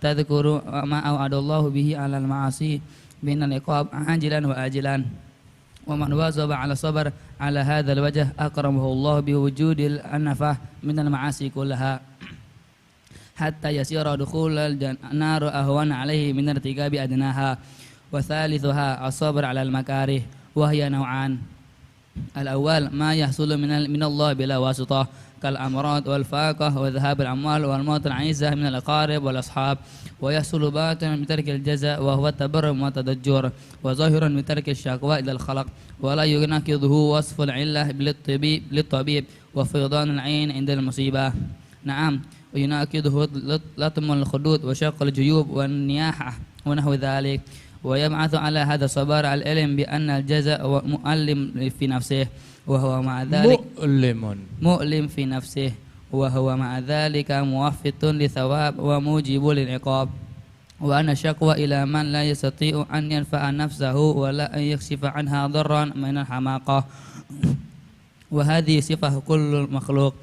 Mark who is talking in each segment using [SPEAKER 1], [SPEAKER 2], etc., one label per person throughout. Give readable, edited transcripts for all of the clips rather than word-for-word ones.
[SPEAKER 1] تذكر ما أوعد الله به على المعاصي من العقاب عاجلا وآجلا. ومن واظب على الصبر على هذا الوجه أكرمه الله بوجود الأنفة من المعاصي كلها حتى يسير دخول النار أهون عليه من ارتكاب أدناها. وثالثها الصبر على المكاره، وهي نوعان: الأول ما يحصل من الله بلا واسطة كالأمراض والفاقة وذهاب الأموال والموت العيسى من الأقارب والأصحاب، ويحصل باطنا من ترك الجزاء وهو التبرم والتضجر، وظاهرا من ترك الشكوى إلى الخلق، ولا يناقضه وصف العلة للطبيب وفيضان العين عند المصيبة. نعم، ويناقضه لطم الخدود وشق الجيوب والنياحة ونحو ذلك. ويبعث على هذا الصبر العلم بأن الجزاء مؤلم في نفسه وهو مع ذلك مؤلم في نفسه وهو مع ذلك موفت لثواب وموجب للعقاب، وأن الشكوى إلى من لا يستطيع أن ينفع نفسه ولا أن يكشف عنها ضرا من الحماقة، وهذه صفة كل مخلوق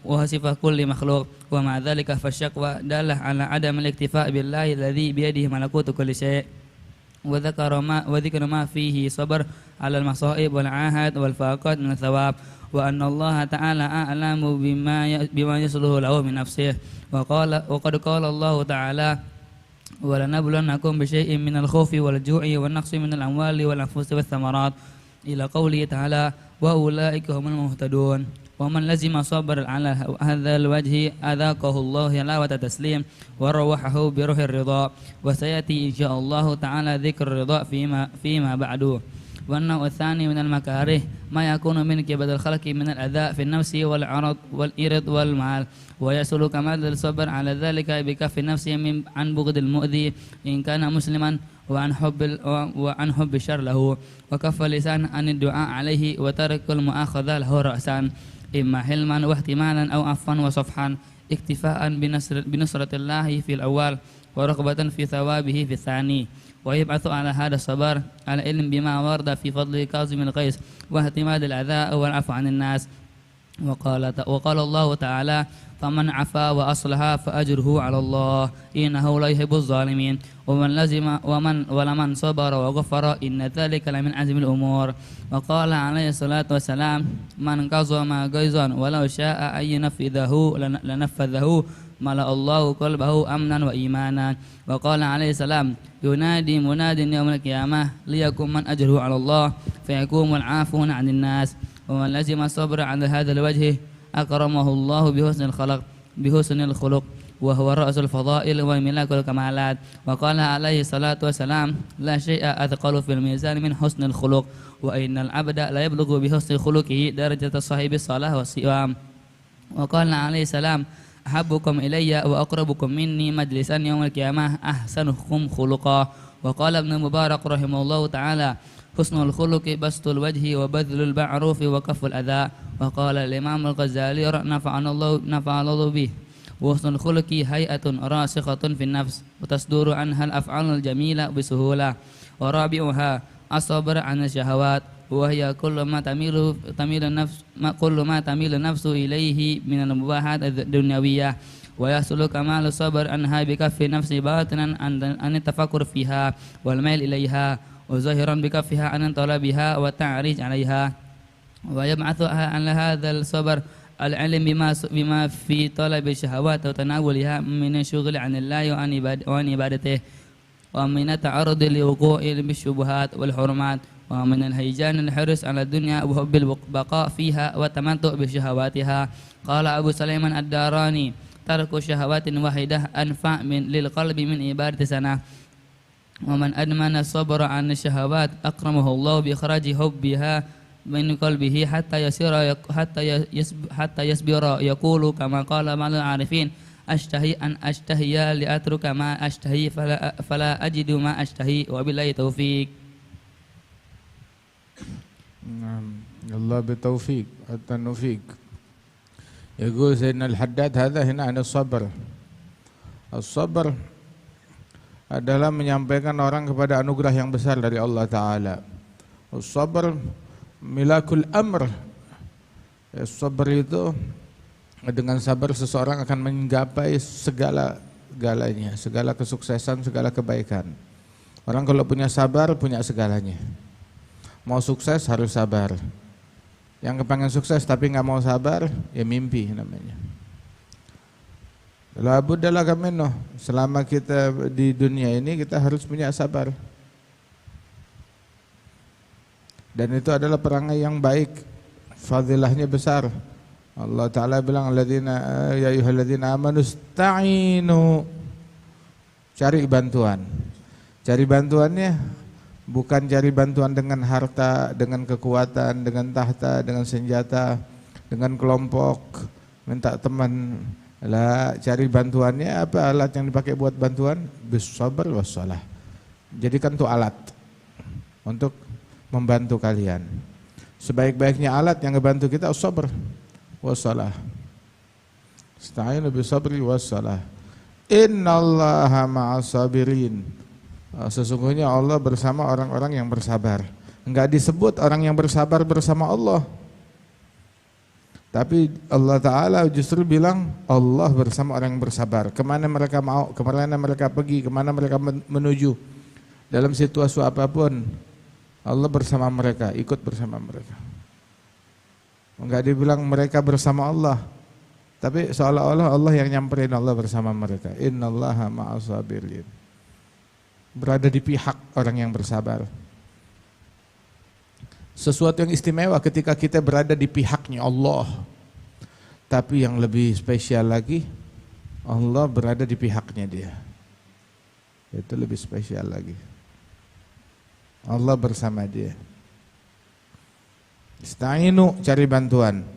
[SPEAKER 1] وصفة كل مخلوق. ومع ذلك فالشكوى دالة على عدم الاكتفاء بالله الذي بيده ملكوت كل شيء، وذكر ما فيه صبر على المصائب والعاهات والفاقات من الثواب، وأن الله تعالى أعلم بما يصلح له من نفسه. وقد قال الله تعالى: ولنبلونكم بشيء من الخوف والجوع والنقص من الأموال والأنفس والثمرات، إلى قوله تعالى: وأولئك هم المهتدون. ومن لزم صبر على هذا الوجه أذاقه الله حلاوة التسليم وروحه بروح الرضا، وسيأتي إن شاء الله تعالى ذكر الرضا فيما بعد. والنوع الثاني من المكاره ما يكون من قبل الخلق من الأذى في النفس والعرض والإرض والمال، ويحصل كمال الصبر على ذلك بكف النفس عن بغض المؤذي إن كان مسلما وعن حب الشر له، وكف اللسان عن الدعاء عليه، وترك المؤاخذة له رأسا إما حلما واحتمالا أو عفوا وصفحا، اكتفاء بنصرة الله في الأول ورغبة في ثوابه في الثاني. ويبعث على هذا الصبر على علم بما ورد في فضل كاظم الغيظ واعتماد الأذى والعفو عن الناس. وقال الله تعالى: فمن عفا وأصلح فأجره على الله إنه لا يحب الظالمين. ولمن صبر وغفر إن ذلك لمن عزم الأمور. وقال عليه الصلاة والسلام: من كظم غيظا ولو شاء أن ينفذه لنفذه ملأ الله قلبه أمنا وإيمانا. وقال عليه السلام: ينادي مناد يوم القيامة ليكن من أجره على الله فيكون العافون عن الناس. ومن لزم الصبر على هذا الوجه أكرمه الله بحسن الخلق وهو رأس الفضائل وملاك الكمالات. وقال عليه الصلاة والسلام: لا شيء أثقل في الميزان من حسن الخلق، وإن العبد لا يبلغ بحسن خلقه درجة صاحب الصلاة والصيام. وقال عليه السلام: أحبكم إلي وأقربكم مني مجلسا يوم القيامة أحسنكم خلقا. وقال ابن مبارك رحمه الله تعالى: حسن الخلق بسط الوجه وبذل المعروف وكف الأذى. وقال الإمام الغزالي نفعنا الله به: وحسن الخلق هيئة راسخة في النفس وتصدر عنها الأفعال الجميلة بسهولة. ورابعها الصبر عن الشهوات، وهي كل ما تميل النفس إليه من المباحات الدنيوية، ويحصل كمال الصبر عنها بكف النفس باطنا عن التفكر فيها والميل إليها، وظاهرا بكفها عن طلبها والتعريج عليها. ويبعث على هذا الصبر العلم بما في طلب الشهوات وتناولها من الشغل عن الله وعن عبادته، ومن التعرض لوقوع بالشبهات والحرمات، ومن الهيجان الحرص على الدنيا وحب البقاء فيها والتمتع بشهواتها. قال أبو سليمان الداراني: ترك شهوات واحدة أنفع للقلب من عبادة سنة. ومن أدمن الصبر عن الشهوات أكرمه الله بإخراج حبها من قلبه حتى يصبر يقول كما قال بعض العارفين: أشتهي أن أشتهي لأترك ما أشتهي فلا أجد ما أشتهي وبالله توفيق.
[SPEAKER 2] الله بالتوفيق حتى نفيق. يقول سيدنا الحداد هذا هنا عن الصبر. الصبر adalah menyampaikan orang kepada anugerah yang besar dari Allah Ta'ala. As-sabr milakul amr. Sabar itu, dengan sabar seseorang akan menggapai segala segalanya, segala kesuksesan, segala kebaikan. Orang kalau punya sabar, punya segalanya. Mau sukses harus sabar. Yang kepengen sukses tapi nggak mau sabar, ya mimpi namanya. La budda laka minhu. Selama kita di dunia ini kita harus punya sabar. Dan itu adalah perangai yang baik, fadilahnya besar. Allah Ta'ala bilang ya ayyuhalladzina amanu ista'inu. Cari bantuan. Cari bantuannya bukan cari bantuan dengan harta, dengan kekuatan, dengan tahta, dengan senjata, dengan kelompok, minta teman. Lah, cari bantuannya apa alat yang dipakai buat bantuan? Bis-sabr was-shalah. Jadikan itu alat untuk membantu kalian. Sebaik-baiknya alat yang ngebantu kita as-sabr was-shalah. Ista'inu bis-sabri was-shalah. Innallaha ma'as sabirin. Sesungguhnya Allah bersama orang-orang yang bersabar. Enggak disebut orang yang bersabar bersama Allah. Tapi Allah Ta'ala justru bilang Allah bersama orang yang bersabar. Kemana mereka mau, kemana mereka pergi, kemana mereka menuju. Dalam situasi apapun Allah bersama mereka, ikut bersama mereka. Enggak dibilang mereka bersama Allah, tapi seolah-olah Allah yang nyamperin Allah bersama mereka. Innallaha ma'as sabirin. Berada di pihak orang yang bersabar. Sesuatu yang istimewa ketika kita berada di pihaknya Allah. Tapi yang lebih spesial lagi, Allah berada di pihaknya dia. Itu lebih spesial lagi. Allah bersama dia. Ista'inu, cari bantuan.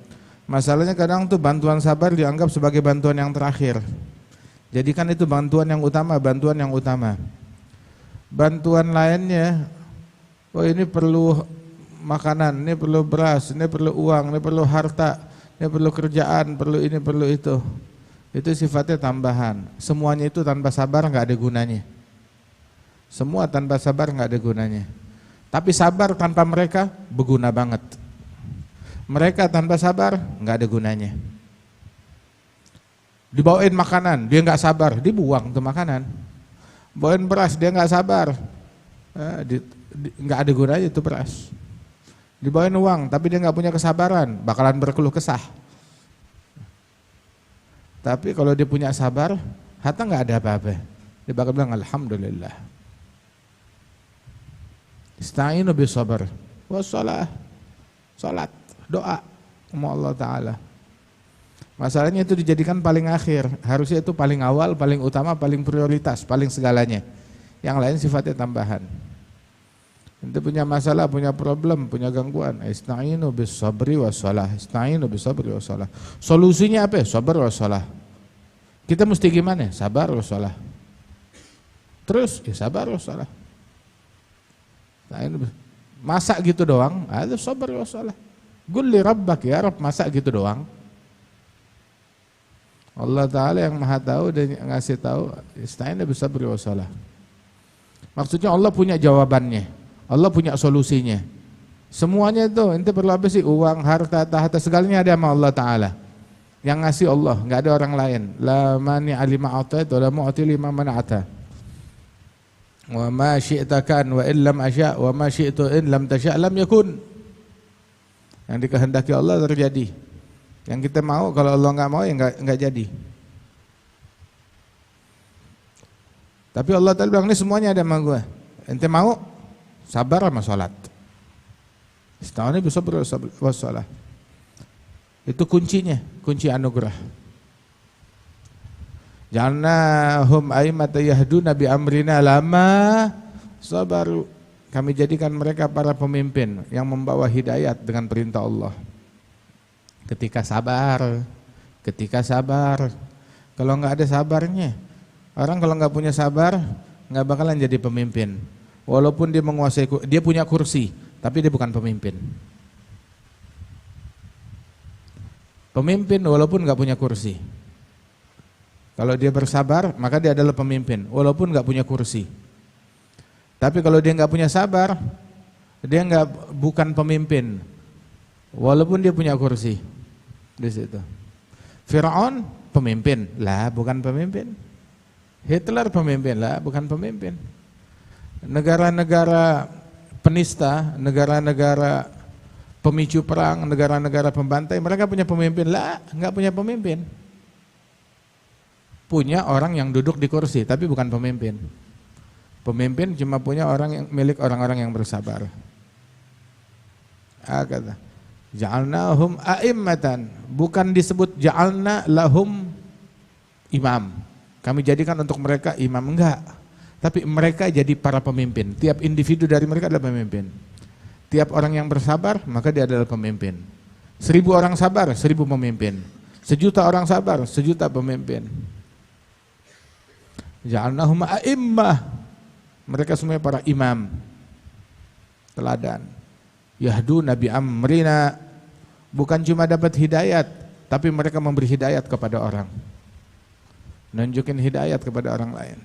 [SPEAKER 2] Masalahnya kadang tuh bantuan sabar dianggap sebagai bantuan yang terakhir. Jadikan itu bantuan yang utama, bantuan yang utama. Bantuan lainnya, oh ini perlu makanan, ini perlu beras, ini perlu uang, ini perlu harta, ini perlu kerjaan, perlu ini, perlu itu. Itu sifatnya tambahan. Semuanya itu tanpa sabar nggak ada gunanya. Semua tanpa sabar nggak ada gunanya. Tapi sabar tanpa mereka berguna banget. Mereka tanpa sabar nggak ada gunanya. Dibawain makanan, dia nggak sabar, dibuang tuh makanan. Bawain beras, dia nggak sabar, nggak ada gunanya itu beras. Dibawain uang, tapi dia nggak punya kesabaran, bakalan berkeluh kesah. Tapi kalau dia punya sabar, hatta nggak ada apa-apa. Dia bakal bilang alhamdulillah. Ista'inu bis sabr wassalah. Salat, doa sama Allah Ta'ala. Masalahnya itu dijadikan paling akhir. Harusnya itu paling awal, paling utama, paling prioritas, paling segalanya. Yang lain sifatnya tambahan. Itu punya masalah, punya problem, punya gangguan. Ista'inu bis sabri wassalah. Ista'inu bis sabri wassalah. Solusinya apa? Sabar wassalah. Kita mesti gimana? Sabar wassalah. Terus ya sabar wassalah. Masak gitu doang, ada sabar wassalah. Qul li rabbak, ya Rabb, masak gitu doang. Allah Ta'ala yang maha tahu dan ngasih tahu, ista'inu bis sabri wassalah. Maksudnya Allah punya jawabannya, Allah punya solusinya. Semuanya itu, ente perlu apa sih? Uang, harta, tahta, segalanya ada sama Allah Ta'ala. Yang ngasih Allah, nggak ada orang lain. La mani alima a'tait wa la mu'ti lima mana'ata. Wa ma syi'ta kan wa in lam asya' wa ma syi'tu in lam tasya' lam yakun. Yang dikehendaki Allah terjadi. Yang kita mau, kalau Allah nggak mau ya nggak jadi. Tapi Allah Ta'ala bilang, ini semuanya ada sama gue. Ente mau, sabar sama sholat. Ista'inu bis sabri wassalah. Itu kuncinya, kunci anugerah. Ja'alnahum a'immatan yahduna bi amrina lama sabaru. Kami jadikan mereka para pemimpin yang membawa hidayat dengan perintah Allah. Ketika sabar. Kalau nggak ada sabarnya, orang kalau nggak punya sabar nggak bakalan jadi pemimpin. Walaupun dia menguasai, dia punya kursi, tapi dia bukan pemimpin. Pemimpin walaupun nggak punya kursi. Kalau dia bersabar, maka dia adalah pemimpin, walaupun nggak punya kursi. Tapi kalau dia nggak punya sabar, dia bukan pemimpin, walaupun dia punya kursi. Di situ. Fir'aun pemimpin, lah bukan pemimpin. Hitler pemimpin lah, bukan pemimpin. Negara-negara penista, negara-negara pemicu perang, negara-negara pembantai, mereka punya pemimpin lah, nggak punya pemimpin. Punya orang yang duduk di kursi, tapi bukan pemimpin. Pemimpin cuma punya orang yang milik orang-orang yang bersabar. Kata, ja'alnahum a'immatan, bukan disebut ja'alna lahum imam. Kami jadikan untuk mereka imam, enggak. Tapi mereka jadi para pemimpin. Tiap individu dari mereka adalah pemimpin. Tiap orang yang bersabar, maka dia adalah pemimpin. 1000 orang sabar, 1000 pemimpin. 1.000.000 orang sabar, 1.000.000 pemimpin. Ja'alnahum a'immah. Mereka semuanya para imam. Teladan. Yahdu Nabi Amrina. Bukan cuma dapat hidayat, tapi mereka memberi hidayat kepada orang. Nunjukin hidayat kepada orang lain.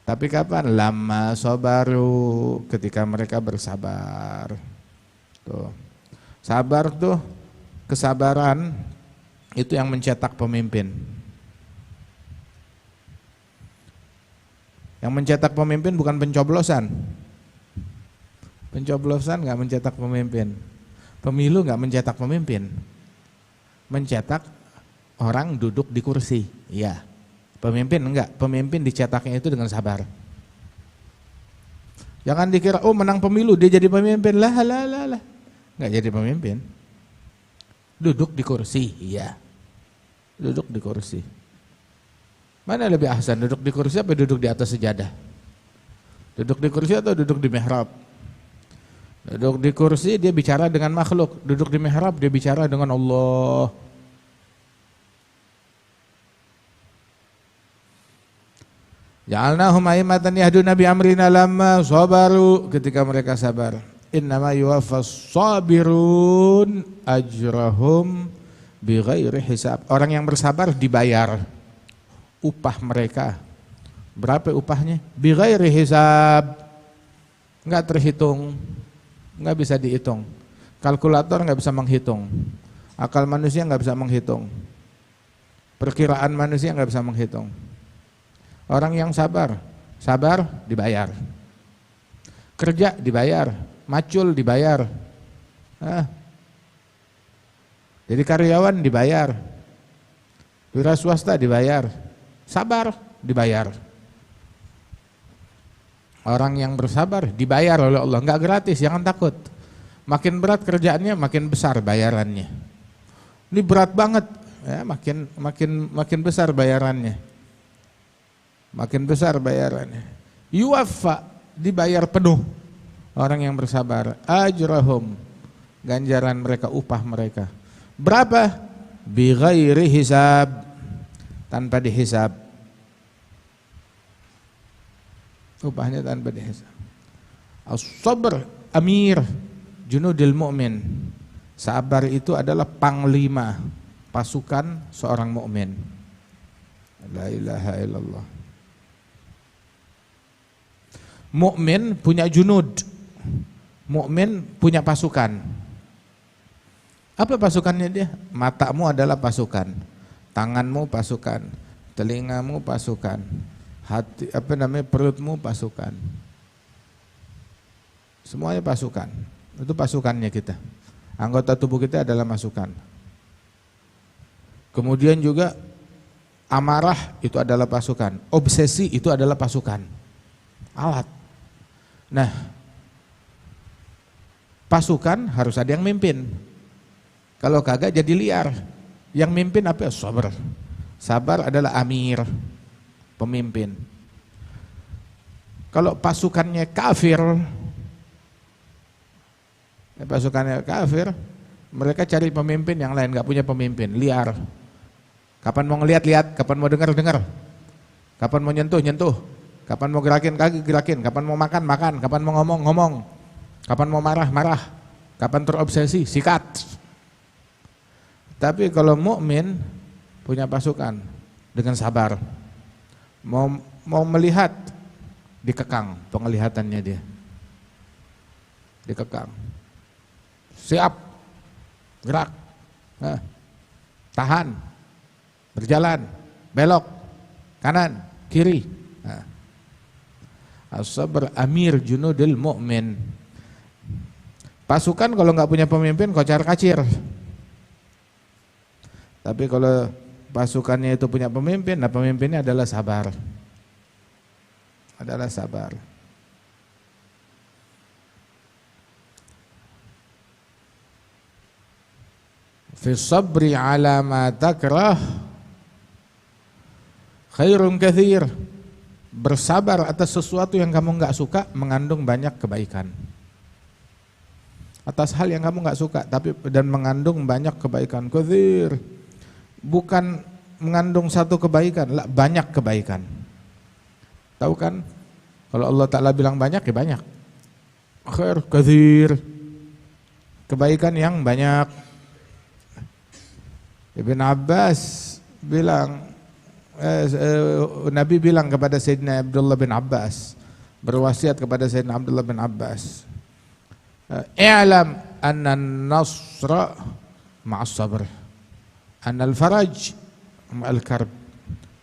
[SPEAKER 2] Tapi kapan? Lama sabaru, ketika mereka bersabar. Tuh. Sabar tuh, kesabaran itu yang mencetak pemimpin. Yang mencetak pemimpin bukan pencoblosan. Pencoblosan nggak mencetak pemimpin. Pemilu nggak mencetak pemimpin. Mencetak orang duduk di kursi. Iya. Pemimpin enggak. Pemimpin dicetaknya itu dengan sabar. Jangan dikira oh menang pemilu dia jadi pemimpin. Lah. Nggak jadi pemimpin. Duduk di kursi. Iya. Duduk di kursi. Mana lebih ahsan, duduk di kursi apa duduk di atas sejadah? Duduk di kursi atau duduk di mihrab? Duduk di kursi dia bicara dengan makhluk, duduk di mihrab dia bicara dengan Allah. Ja'alnahum a'immatan yahduna bi amrina lamma sabaru, ketika mereka sabar. Innama yuwaffas sabirun ajrahum bighairi hisab. Orang yang bersabar dibayar upah mereka. Berapa upahnya? Bighairi hisab. Enggak terhitung. Enggak bisa dihitung. Kalkulator enggak bisa menghitung. Akal manusia enggak bisa menghitung. Perkiraan manusia enggak bisa menghitung. Orang yang sabar dibayar. Kerja dibayar, macul dibayar. Jadi karyawan dibayar. Wira swasta dibayar. Sabar dibayar. Orang yang bersabar dibayar oleh Allah, enggak gratis, jangan takut. Makin berat kerjaannya, makin besar bayarannya. Ini berat banget, ya, makin besar bayarannya. Makin besar bayarannya. Yuwaffa, dibayar penuh. Orang yang bersabar, ajrahum, ganjaran mereka, upah mereka. Berapa? Bighairi hisab, tanpa dihisab. Upahnya tanpa dihisab. As-sabr amir junudil mu'min. Sabar itu adalah panglima pasukan seorang mukmin. La ilaha illallah. Mukmin punya junud. Mukmin punya pasukan. Apa pasukannya dia? Matamu adalah pasukan. Tanganmu pasukan, telingamu pasukan, hati perutmu pasukan. Semuanya pasukan. Itu pasukannya kita. Anggota tubuh kita adalah pasukan. Kemudian juga amarah itu adalah pasukan. Obsesi itu adalah pasukan. Alat. Nah, pasukan harus ada yang mimpin. Kalau kagak jadi liar. Yang mimpin apa? Sabar. Sabar adalah amir, pemimpin. Kalau pasukannya kafir, mereka cari pemimpin yang lain, nggak punya pemimpin, liar. Kapan mau ngeliat-liat, kapan mau dengar-dengar, kapan mau nyentuh-nyentuh, kapan mau gerakin kaki gerakin, kapan mau makan, kapan mau ngomong, kapan mau marah, kapan terobsesi, sikat. Tapi kalau mukmin punya pasukan dengan sabar, mau melihat dikekang penglihatannya dia, dikekang, siap, gerak, tahan, berjalan, belok, kanan, kiri. Nah. As-sabr amir junudil mu'min. Pasukan kalau nggak punya pemimpin kocar-kacir. Tapi kalau pasukannya itu punya pemimpin, nah pemimpinnya adalah sabar. Adalah sabar. Fi sabri ala ma takrah khairun katsir. Bersabar atas sesuatu yang kamu nggak suka mengandung banyak kebaikan. Atas hal yang kamu nggak suka tapi dan mengandung banyak kebaikan. Katsir. Bukan mengandung satu kebaikan, lah banyak kebaikan. Tahu kan? Kalau Allah Ta'ala bilang banyak ya banyak. Khair katsir. Kebaikan yang banyak. Ibn Abbas bilang, Nabi bilang kepada Sayyidina Abdullah bin Abbas, berwasiat kepada Sayyidina Abdullah bin Abbas, i'lam anna an-nasra ma'as sabr, anna al-faraj ma'al karb,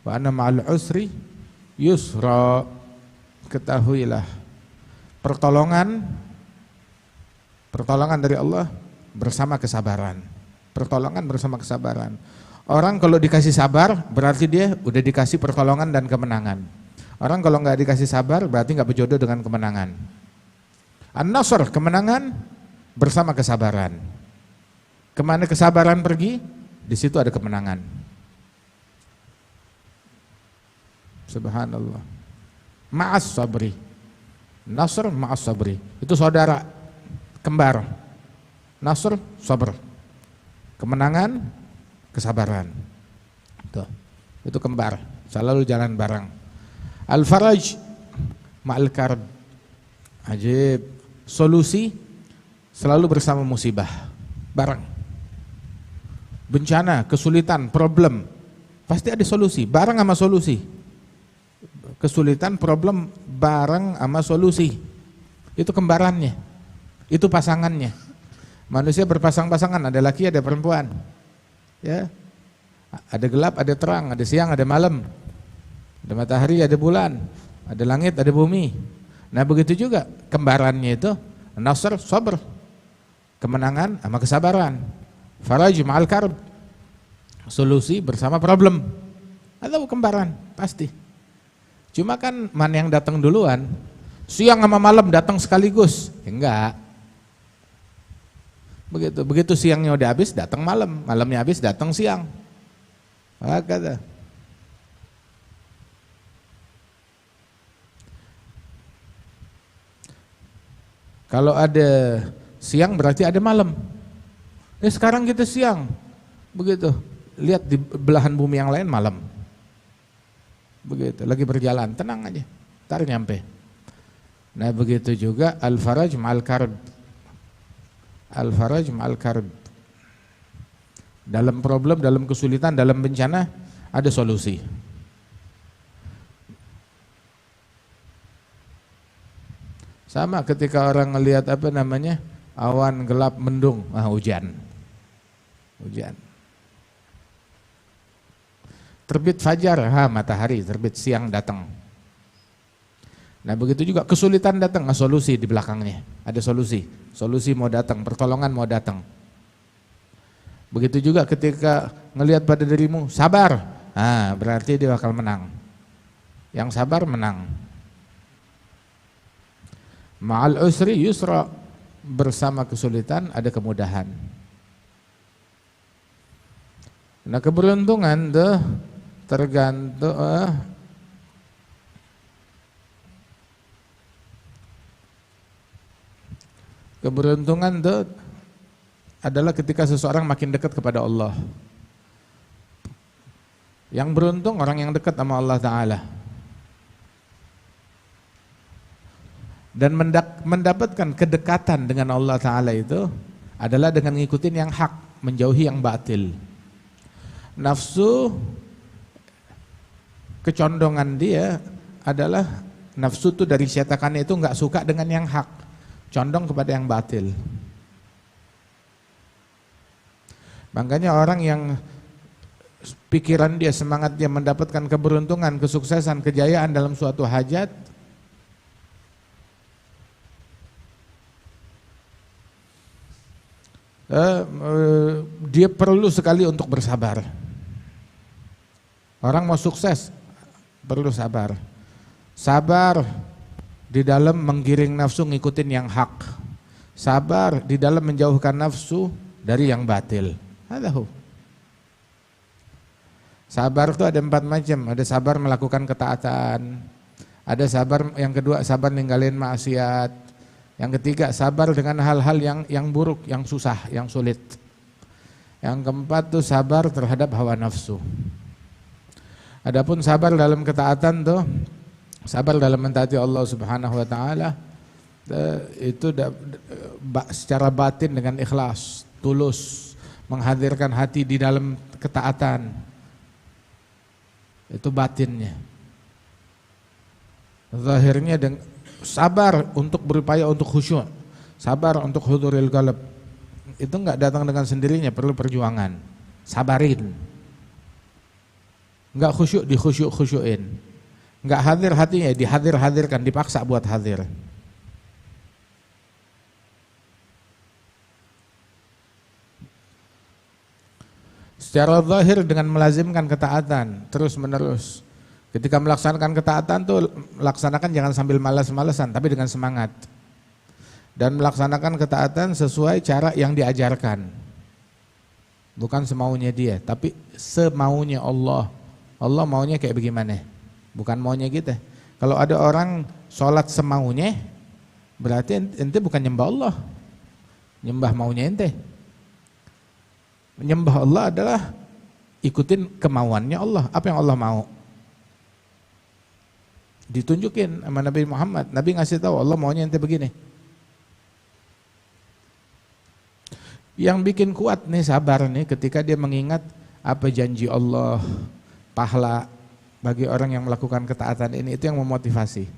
[SPEAKER 2] wa anna ma'al usri yusra. Ketahuilah pertolongan dari Allah bersama kesabaran. Pertolongan bersama kesabaran. Orang kalau dikasih sabar berarti dia udah dikasih pertolongan dan kemenangan. Orang kalau nggak dikasih sabar berarti nggak berjodoh dengan kemenangan. An-nasr, kemenangan bersama kesabaran. Kemana kesabaran pergi, di situ ada kemenangan. Subhanallah. Ma'as sabri. Nasr ma'as sabri. Itu saudara kembar. Nasr, sabr. Kemenangan, kesabaran. Itu kembar, selalu jalan bareng. Al-faraj ma'al karb. Ajib. Solusi selalu bersama musibah, bareng. Bencana, kesulitan, problem, pasti ada solusi, bareng sama solusi. Kesulitan, problem, bareng sama solusi. Itu kembarannya, itu pasangannya. Manusia berpasang-pasangan, ada laki, ada perempuan. Ya. Ada gelap, ada terang, ada siang, ada malam. Ada matahari, ada bulan, ada langit, ada bumi. Nah, begitu juga kembarannya itu nasr, sabr. Kemenangan sama kesabaran. Faraj ma'al karb. Solusi bersama problem. Atau kembaran, pasti. Cuma kan mana yang datang duluan? Siang sama malam datang sekaligus? Enggak. Begitu siangnya udah habis datang malam, malamnya habis datang siang. Kata. Kalau ada siang berarti ada malam. Sekarang kita siang. Begitu. Lihat di belahan bumi yang lain malam. Begitu, lagi berjalan, tenang aja. Ntar nyampe. Nah, begitu juga al-faraj ma'al karb. Al-faraj ma'al karb. Dalam problem, dalam kesulitan, dalam bencana ada solusi. Sama ketika orang ngelihat awan gelap mendung, hujan. Hujan. Terbit fajar, matahari terbit, siang datang. Nah, begitu juga kesulitan datang, solusi di belakangnya. Ada solusi. Solusi mau datang, pertolongan mau datang. Begitu juga ketika ngelihat pada dirimu, sabar. Berarti dia bakal menang. Yang sabar menang. Ma'al usri yusra. Bersama kesulitan ada kemudahan. Nah, keberuntungan tuh tergantung keberuntungan itu adalah ketika seseorang makin dekat kepada Allah. Yang beruntung orang yang dekat sama Allah Ta'ala. Dan mendapatkan kedekatan dengan Allah Ta'ala itu adalah dengan ngikutin yang hak, menjauhi yang batil. Nafsu, kecondongan dia adalah nafsu itu dari syaitannya itu nggak suka dengan yang hak, condong kepada yang batil. Makanya orang yang pikiran dia, semangat dia mendapatkan keberuntungan, kesuksesan, kejayaan dalam suatu hajat, dia perlu sekali untuk bersabar. Orang mau sukses perlu sabar. Sabar di dalam menggiring nafsu ngikutin yang hak. Sabar di dalam menjauhkan nafsu dari yang batil. Hadahu. Sabar itu ada 4 macam. Ada sabar melakukan ketaatan. Ada sabar, yang kedua sabar ninggalin maksiat. Yang ketiga sabar dengan hal-hal yang buruk, yang susah, yang sulit. Yang keempat tuh sabar terhadap hawa nafsu. Adapun sabar dalam ketaatan tuh, sabar dalam mentaati Allah Subhanahu wa taala, itu secara batin dengan ikhlas, tulus, menghadirkan hati di dalam ketaatan. Itu batinnya. Zahirnya sabar untuk berupaya untuk khusyuk, sabar untuk huduril qalb. Itu enggak datang dengan sendirinya, perlu perjuangan. Sabarin. Enggak khusyuk, dikhusyuk-khusyuin. Enggak hadir hatinya, dihadir-hadirkan, dipaksa buat hadir. Secara zahir dengan melazimkan ketaatan terus menerus. Ketika melaksanakan ketaatan tuh laksanakan jangan sambil malas-malesan, tapi dengan semangat. Dan melaksanakan ketaatan sesuai cara yang diajarkan. Bukan semaunya dia, tapi semaunya Allah. Allah maunya kayak bagaimana? Bukan maunya kita. Kalau ada orang sholat semaunya, berarti ente bukan nyembah Allah. Nyembah maunya ente. Menyembah Allah adalah ikutin kemauannya Allah. Apa yang Allah mau? Ditunjukin sama Nabi Muhammad. Nabi ngasih tahu Allah maunya ente begini. Yang bikin kuat nih sabar nih ketika dia mengingat apa janji Allah, pahala bagi orang yang melakukan ketaatan ini, itu yang memotivasi.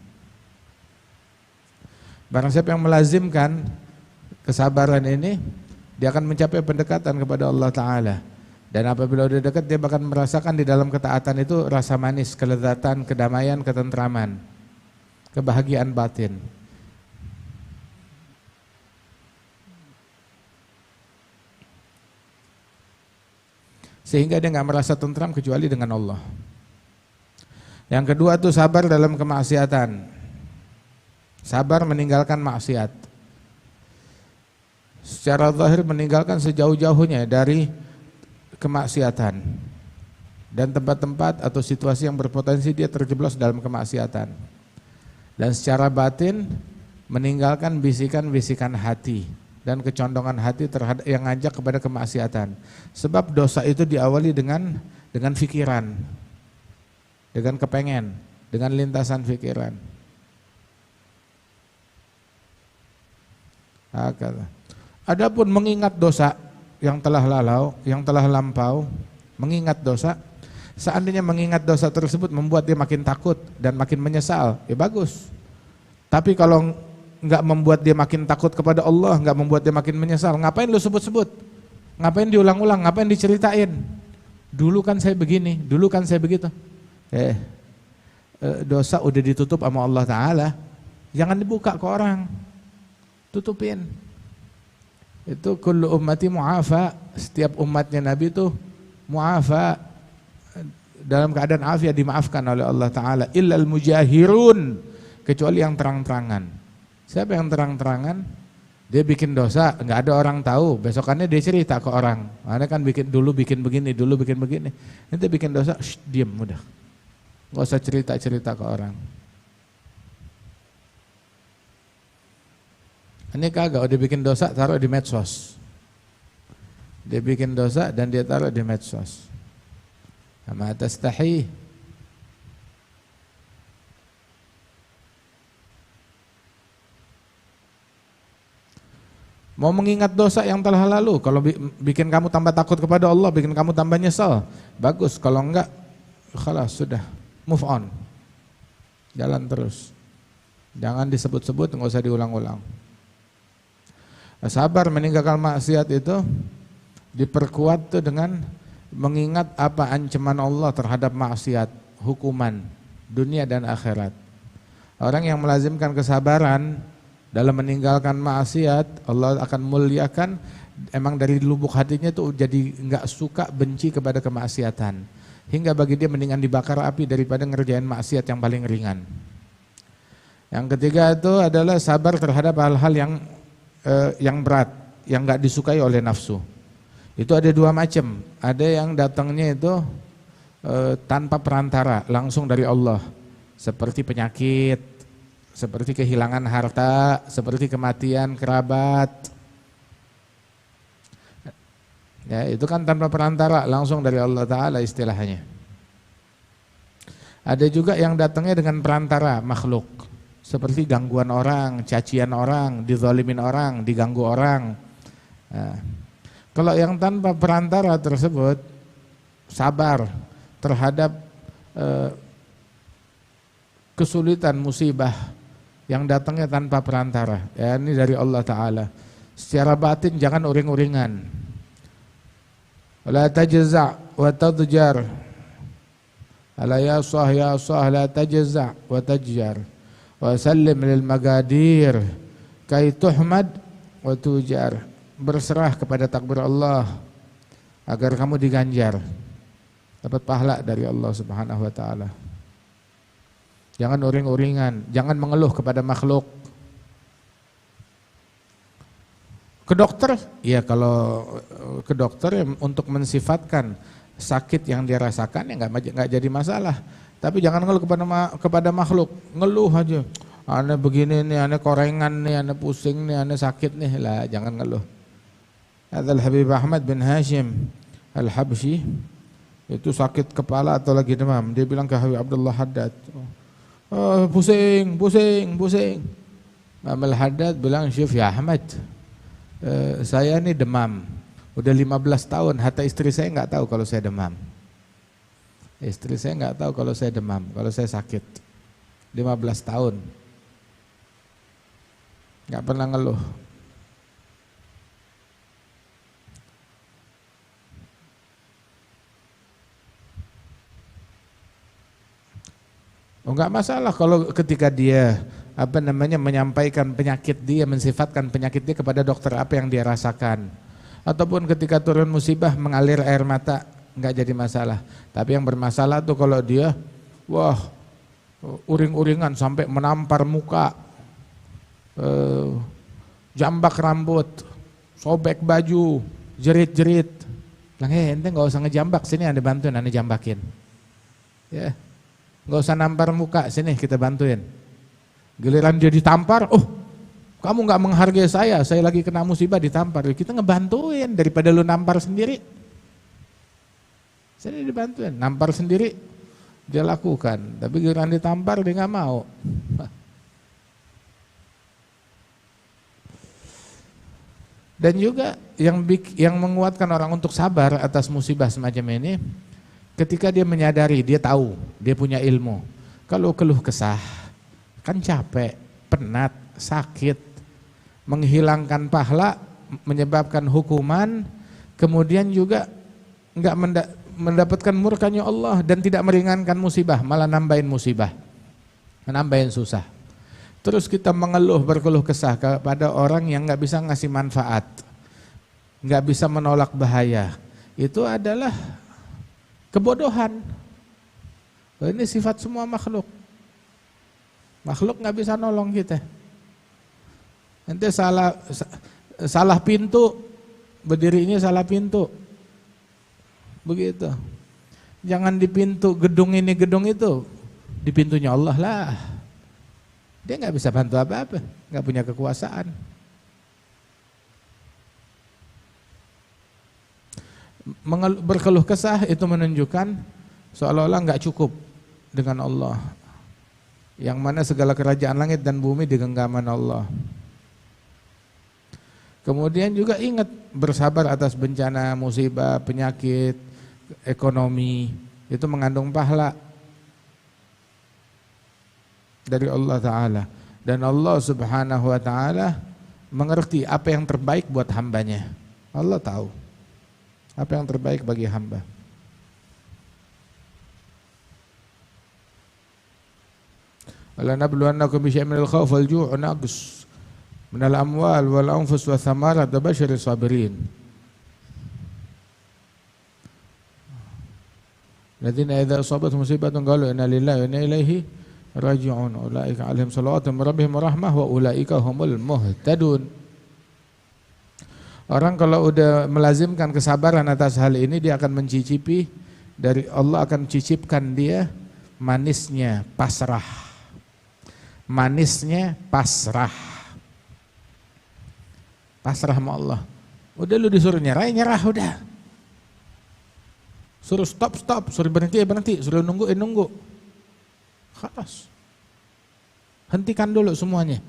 [SPEAKER 2] Barang siapa yang melazimkan kesabaran ini, dia akan mencapai pendekatan kepada Allah Ta'ala. Dan apabila udah dekat, dia akan merasakan di dalam ketaatan itu rasa manis, kelezatan, kedamaian, ketentraman, kebahagiaan batin. Sehingga dia nggak merasa tentram kecuali dengan Allah. Yang kedua tuh sabar dalam kemaksiatan. Sabar meninggalkan maksiat. Secara zahir meninggalkan sejauh-jauhnya dari kemaksiatan dan tempat-tempat atau situasi yang berpotensi dia terjeblos dalam kemaksiatan. Dan secara batin meninggalkan bisikan-bisikan hati dan kecondongan hati terhadap yang ngajak kepada kemaksiatan. Sebab dosa itu diawali dengan pikiran, dengan kepengen, dengan lintasan pikiran. Adapun mengingat dosa yang telah lalau, yang telah lampau, mengingat dosa, seandainya mengingat dosa tersebut membuat dia makin takut dan makin menyesal, ya bagus. Tapi kalau nggak membuat dia makin takut kepada Allah, nggak membuat dia makin menyesal, ngapain lu sebut-sebut? Ngapain diulang-ulang? Ngapain diceritain? Dulu kan saya begini, dulu kan saya begitu. Dosa udah ditutup sama Allah Ta'ala, jangan dibuka ke orang, tutupin. Itu kullu ummati mu'afa, setiap umatnya Nabi itu mu'afa, dalam keadaan afiat, dimaafkan oleh Allah Ta'ala. Illal mujahirun, kecuali yang terang-terangan. Siapa yang terang-terangan? Dia bikin dosa, nggak ada orang tahu, besokannya dia cerita ke orang. Mana kan dulu bikin begini, dulu bikin begini. Nanti bikin dosa, diam udah, nggak usah cerita-cerita ke orang. Ini kagak, udah bikin dosa taruh di medsos. Dia bikin dosa dan dia taruh di medsos. Ama tastahi. Mau mengingat dosa yang telah lalu, kalau bikin kamu tambah takut kepada Allah, bikin kamu tambah nyesal, bagus. Kalau enggak, khalas, sudah, move on. Jalan terus. Jangan disebut-sebut, enggak usah diulang-ulang. Sabar meninggalkan maksiat itu diperkuat tuh dengan mengingat apa ancaman Allah terhadap maksiat, hukuman dunia dan akhirat. Orang yang melazimkan kesabaran dalam meninggalkan maksiat, Allah akan muliakan. Emang dari lubuk hatinya tuh jadi nggak suka, benci kepada kemaksiatan, hingga bagi dia mendingan dibakar api daripada ngerjain maksiat yang paling ringan. Yang ketiga itu adalah sabar terhadap hal-hal yang berat, yang nggak disukai oleh nafsu. Itu ada dua macam. Ada yang datangnya itu tanpa perantara, langsung dari Allah, seperti penyakit, seperti kehilangan harta, seperti kematian kerabat. Ya, itu kan tanpa perantara, langsung dari Allah Ta'ala istilahnya. Ada juga yang datangnya dengan perantara, makhluk, seperti gangguan orang, cacian orang, dizalimin orang, diganggu orang. Nah, kalau yang tanpa perantara tersebut, sabar terhadap kesulitan, musibah yang datangnya tanpa perantara, ya, ini dari Allah Ta'ala. Secara batin jangan uring-uringan. La tajza' wa tadjar. Ala ya sah la tajza' wa tajjar. Wa sallim lil magadir kai tuhmad wa tujar. Berserah kepada takdir Allah agar kamu diganjar, dapat pahala dari Allah Subhanahu wa taala. Jangan uring-uringan, jangan mengeluh kepada makhluk. Ke dokter, ya kalau ke dokter ya untuk mensifatkan sakit yang dia rasakan ya nggak jadi masalah. Tapi jangan ngeluh kepada makhluk, ngeluh aja. Ane begini nih, ane korengan nih, ane pusing nih, ane sakit nih, lah jangan ngeluh. Adzal Habib Ahmad bin Hashim Al-Habsyi itu sakit kepala atau lagi demam. Dia bilang ke Habib Abdullah Haddad, oh, pusing. Imam Al-Haddad bilang, Syekh ya Ahmad, saya ini demam, udah 15 tahun, hatta istri saya nggak tahu kalau saya demam. Istri saya nggak tahu kalau saya demam, kalau saya sakit. 15 tahun, nggak pernah ngeluh. Oh, nggak masalah kalau ketika dia menyampaikan penyakit dia, mensifatkan penyakit dia kepada dokter apa yang dia rasakan, ataupun ketika turun musibah mengalir air mata, nggak jadi masalah. Tapi yang bermasalah tuh kalau dia uring-uringan sampai menampar muka, jambak rambut, sobek baju, jerit-jerit. Bilang, ente nggak usah ngejambak, sini anda bantuin, anda jambakin. Ya, nggak usah nampar muka, sini kita bantuin. Giliran dia ditampar, oh kamu nggak menghargai saya lagi kena musibah ditampar, kita ngebantuin daripada lu nampar sendiri. Sini dibantuin, nampar sendiri dia lakukan, tapi giliran ditampar dia nggak mau. Dan juga yang menguatkan orang untuk sabar atas musibah semacam ini, ketika dia menyadari, dia tahu, dia punya ilmu. Kalau keluh kesah, kan capek, penat, sakit, menghilangkan pahala, menyebabkan hukuman, kemudian juga enggak mendapatkan murkanya Allah dan tidak meringankan musibah, malah nambahin musibah, nambahin susah. Terus kita berkeluh kesah kepada orang yang enggak bisa ngasih manfaat, enggak bisa menolak bahaya, itu adalah kebodohan. Ini sifat semua makhluk. Makhluk nggak bisa nolong kita. Nanti salah pintu, berdirinya salah pintu. Begitu. Jangan di pintu gedung ini gedung itu, di pintunya Allah lah. Dia nggak bisa bantu apa-apa, nggak punya kekuasaan. Berkeluh kesah itu menunjukkan seolah-olah nggak cukup dengan Allah, yang mana segala kerajaan langit dan bumi di genggaman Allah. Kemudian juga ingat bersabar atas bencana, musibah, penyakit, ekonomi, itu mengandung pahala dari Allah Ta'ala. Dan Allah Subhanahu Wa Ta'ala mengerti apa yang terbaik buat hambanya. Allah tahu apa yang terbaik bagi hamba. Wala nabluwannakum bi syai'in minal khawfi wal ju'i wa naqs minal amwal wal anfus wa thamarat wa basyiris sabirin. Alladzina idza asabathum musibatun qalu inna lillahi wa inna ilaihi raji'un. Ulaika 'alaihim shalawatun min rabbihim wa rahmah wa ulaika humul muhtadun. Orang kalau udah melazimkan kesabaran atas hal ini, dia akan mencicipi dari Allah, akan cicipkan dia manisnya pasrah. Manisnya pasrah. Pasrah sama Allah. Udah lu disuruh nyerah, nyerah udah. Suruh stop, suruh berhenti, berhenti, suruh nunggu, nunggu. Khalas. Hentikan dulu semuanya.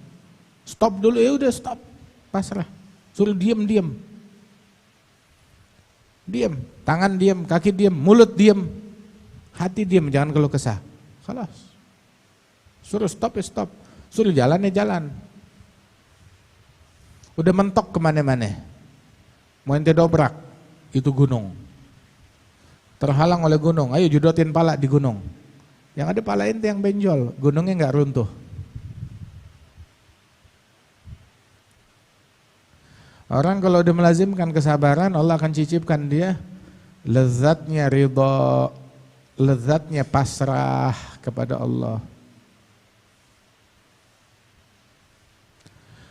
[SPEAKER 2] Stop dulu, ya udah stop. Pasrah. Suruh diam. Diam, tangan diam, kaki diam, mulut diam, hati diam, jangan keluh kesah. Khalas. Suruh stop, ya stop. Suruh jalan, ya jalan. Udah mentok kemana-mana. Mau ente dobrak, itu gunung. Terhalang oleh gunung, ayo judotin pala di gunung. Yang ada pala ente yang benjol, gunungnya nggak runtuh. Orang kalau udah melazimkan kesabaran, Allah akan cicipkan dia lezatnya ridha, lezatnya pasrah kepada Allah.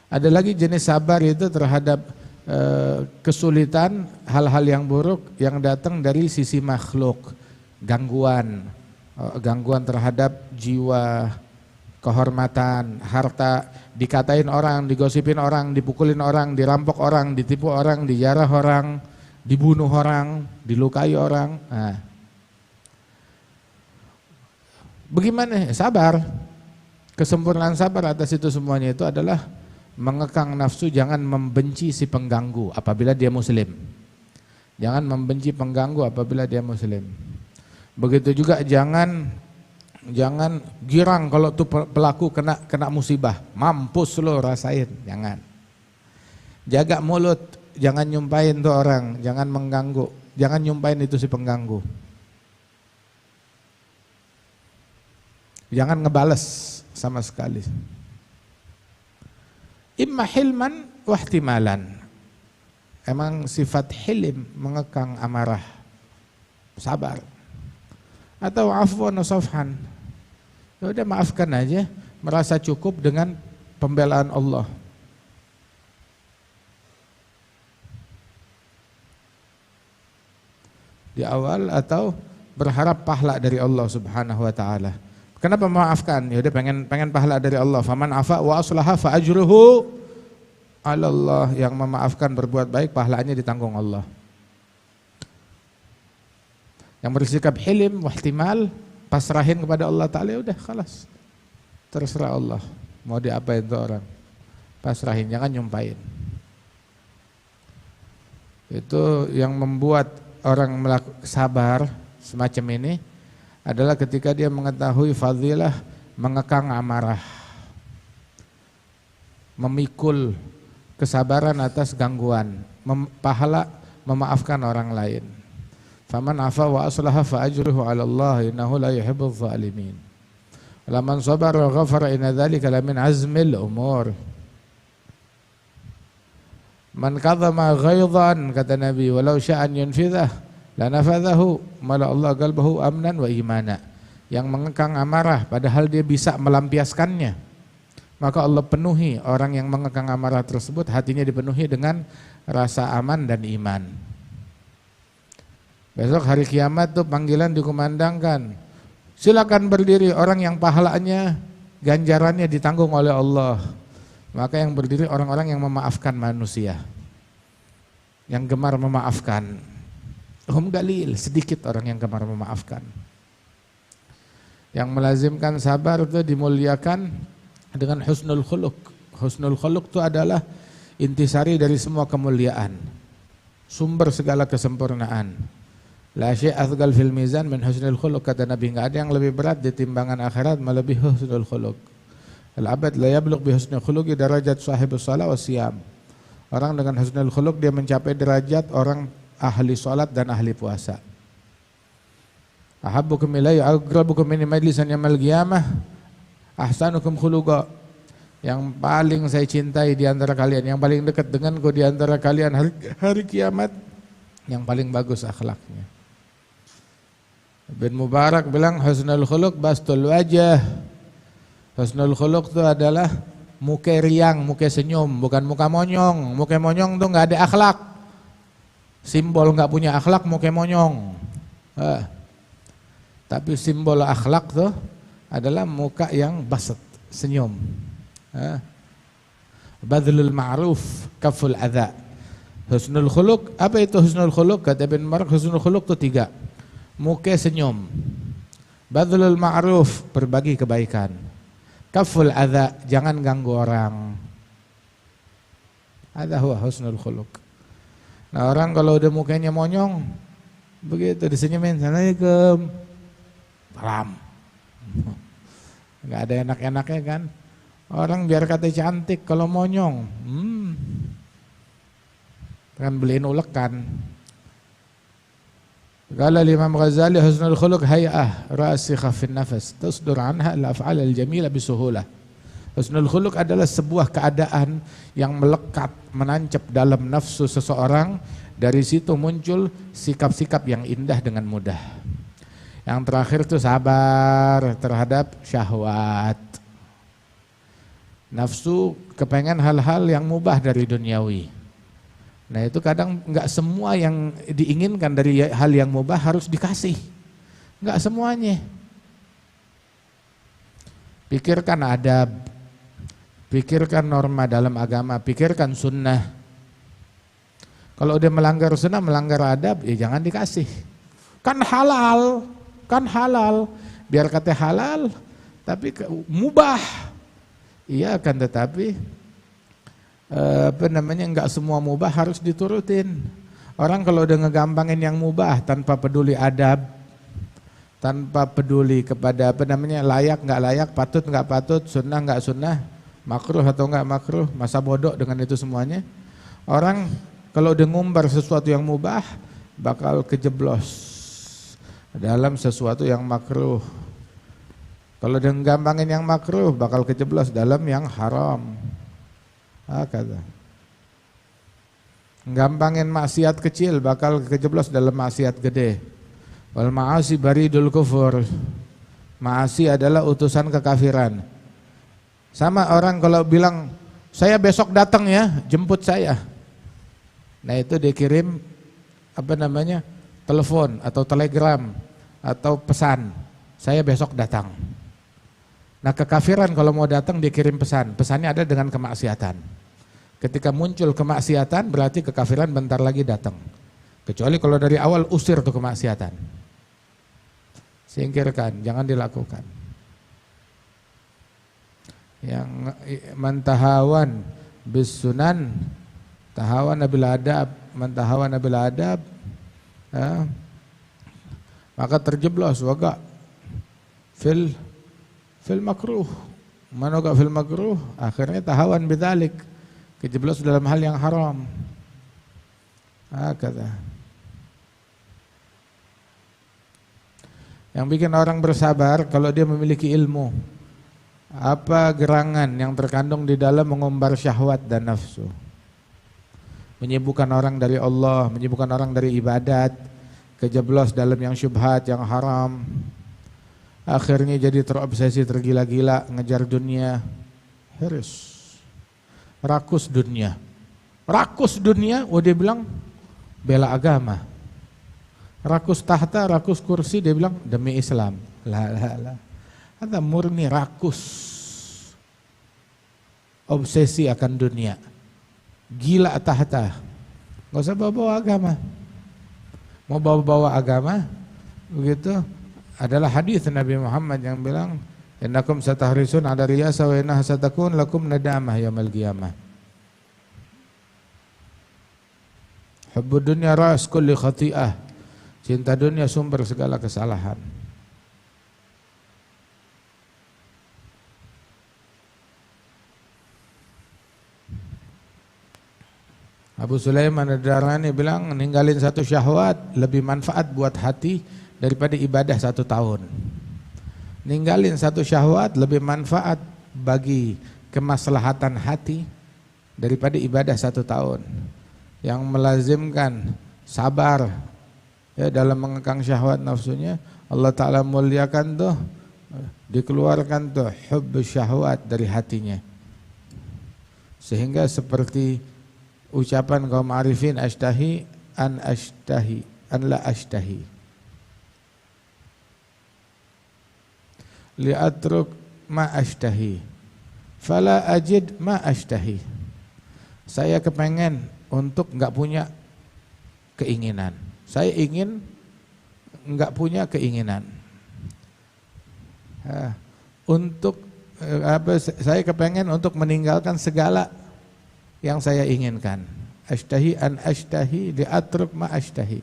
[SPEAKER 2] Ada lagi jenis sabar itu terhadap kesulitan, hal-hal yang buruk yang datang dari sisi makhluk, gangguan terhadap jiwa, kehormatan, harta, dikatain orang, digosipin orang, dipukulin orang, dirampok orang, ditipu orang, dijarah orang, dibunuh orang, dilukai orang. Nah. Bagaimana? Sabar. Kesempurnaan sabar atas itu semuanya itu adalah mengekang nafsu, jangan membenci si pengganggu apabila dia muslim. Jangan membenci pengganggu apabila dia muslim. Begitu juga jangan girang kalau tuh pelaku kena musibah. Mampus lo rasain, jangan. Jaga mulut, jangan nyumpain tuh orang, jangan mengganggu, jangan nyumpain itu si pengganggu. Jangan ngebales sama sekali. Imma hilman wahtimalan. Emang sifat hilim mengekang amarah, sabar. Atau afwan wa safhan. Ya udah maafkan aja, merasa cukup dengan pembelaan Allah. Di awal atau berharap pahala dari Allah Subhanahu wa taala. Kenapa memaafkan? Ya udah pengen pahala dari Allah. Faman afa wa aslaha fa ajruhu 'ala Allah. Yang memaafkan berbuat baik pahalanya ditanggung Allah. Yang bersikap hilim wahtimal, pasrahin kepada Allah Ta'ala, ya udah khalas. Terserah Allah. Mau diapain tuh orang? Pasrahin, jangan nyumpain. Itu yang membuat orang sabar semacam ini adalah ketika dia mengetahui fadilah mengekang amarah, memikul kesabaran atas gangguan, pahala memaafkan orang lain. Faman afa wa aslaha fa ajruhu 'ala Allah innahu la yuhibbudz zalimin. Laman sabara wa ghafara inna dzalika lamin azmil umur. Man kadzama ghaidhan, kata Nabi, walau sya'an yunfidhah lanafadhahu mala Allah qalbahu amnan wa imana. Yang mengekang amarah padahal dia bisa melampiaskannya, maka Allah penuhi orang yang mengekang amarah tersebut, hatinya dipenuhi dengan rasa aman dan iman. Besok hari kiamat tuh panggilan dikumandangkan, silakan berdiri orang yang pahalanya, ganjarannya ditanggung oleh Allah. Maka yang berdiri orang-orang yang memaafkan manusia, yang gemar memaafkan. Galil, sedikit orang yang gemar memaafkan. Yang melazimkan sabar itu dimuliakan dengan husnul khuluq. Husnul khuluq itu adalah intisari dari semua kemuliaan, sumber segala kesempurnaan. La syai' athqal fil mizan min husnul khuluq, kata Nabi. Enggak ada yang lebih berat di timbangan akhirat melebihi husnul khuluq. Al-abad la yablugh bi husnul khuluqi darajat sahibus shalah was siyam. Orang dengan husnul khuluq dia mencapai derajat orang ahli salat dan ahli puasa. Ahabbukum ilayya aqrabukum min majlisan yaumil qiyamah ahsanukum khuluqa, yang paling saya cintai di antara kalian, yang paling dekat denganku di antara kalian hari kiamat, yang paling bagus akhlaknya. Ibn Mubarak bilang husnul khuluq bastul wajah. Husnul khuluq itu adalah muka riang, muka senyum, bukan muka monyong. Muka monyong tuh nggak ada akhlak. Simbol nggak punya akhlak muka monyong. Tapi simbol akhlak tuh adalah muka yang basat, senyum. Badlul ma'ruf, kaful adza. Husnul khuluq, apa itu husnul khuluq? Kata Ibn Mubarak, husnul khuluq itu 3. Muka senyum. Badlul ma'ruf, berbagi kebaikan. Kaful adza, jangan ganggu orang. Ada huwa husnul khuluq. Nah, orang kalau udah mukanya monyong, begitu disenyumin, Assalamualaikum, salam. Enggak ada enak-enaknya kan? Orang biar kata cantik, kalau monyong, kan beliin ulekan. Qala Imam Ghazali husnul khuluq hay'ah rasikha fin nafas tasdur anha al-af'al al-jamilah bisuhulah. Husnul khuluq adalah sebuah keadaan yang melekat, menancap dalam nafsu seseorang. Dari situ muncul sikap-sikap yang indah dengan mudah. Yang terakhir itu sabar terhadap syahwat. Nafsu kepengen hal-hal yang mubah dari duniawi. Nah itu kadang nggak semua yang diinginkan dari hal yang mubah harus dikasih, nggak semuanya. Pikirkan adab, pikirkan norma dalam agama, pikirkan sunnah. Kalau udah melanggar sunnah, melanggar adab, ya jangan dikasih. Kan halal, kan halal. Biar kata halal, tapi mubah. Iya kan, tetapi enggak semua mubah harus diturutin. Orang kalau udah ngegampangin yang mubah tanpa peduli adab, tanpa peduli kepada layak nggak layak, patut nggak patut, sunnah nggak sunnah, makruh atau nggak makruh, masa bodoh dengan itu semuanya. Orang kalau udah ngumbar sesuatu yang mubah bakal kejeblos dalam sesuatu yang makruh. Kalau udah gampangin yang makruh bakal kejeblos dalam yang haram. Kata. Gampangin maksiat kecil bakal kejeblos dalam maksiat gede. Wal ma'asi baridul kufur. Ma'asi adalah utusan kekafiran. Sama orang kalau bilang, saya besok datang ya, jemput saya. Nah itu dikirim telepon atau telegram atau pesan, saya besok datang. Nah kekafiran kalau mau datang dikirim pesan, pesannya ada dengan kemaksiatan. Ketika muncul kemaksiatan berarti kekafiran bentar lagi datang. Kecuali kalau dari awal usir tuh kemaksiatan. Singkirkan, jangan dilakukan. Yang mantahawan bisunan, tahawan bil adab, mantahawan bil adab, maka terjeblos waga fil makruh. Manoga fil makruh, akhirnya tahawan bidzalik. Kejeblos dalam hal yang haram. Kata. Yang bikin orang bersabar kalau dia memiliki ilmu. Apa gerangan yang terkandung di dalam mengumbar syahwat dan nafsu. Menyibukkan orang dari Allah, menyibukkan orang dari ibadat, kejeblos dalam yang syubhat, yang haram. Akhirnya jadi terobsesi, tergila-gila, ngejar dunia. Harus. Rakus dunia, dia bilang bela agama. Rakus tahta, rakus kursi, dia bilang demi Islam. Lah. Ada murni rakus, obsesi akan dunia, gila tahta. Gak usah bawa-bawa agama. Mau bawa-bawa agama, begitu adalah hadis Nabi Muhammad yang bilang, innakum satahrisun ala riyasa wa innaha satakun lakum nadamah yaumil qiyamah. Hubbud dunya ras kulli khati'ah. Cinta dunia sumber segala kesalahan. Abu Sulaiman Ad-Darani bilang ninggalin satu syahwat lebih manfaat buat hati daripada ibadah 1 tahun. Ninggalin satu syahwat lebih manfaat bagi kemaslahatan hati daripada ibadah 1 tahun. Yang melazimkan sabar ya dalam mengekang syahwat nafsunya, Allah Ta'ala muliakan tuh, dikeluarkan tuh hubb syahwat dari hatinya. Sehingga seperti ucapan kaum arifin, ashtahi an la ashtahi. Li'atruk ma ashtahi fala ajid ma ashtahi. Saya kepengen untuk enggak punya keinginan. Saya ingin enggak punya keinginan. Saya kepengen untuk meninggalkan segala yang saya inginkan. Ashtahi an ashtahi li'atruk ma ashtahi.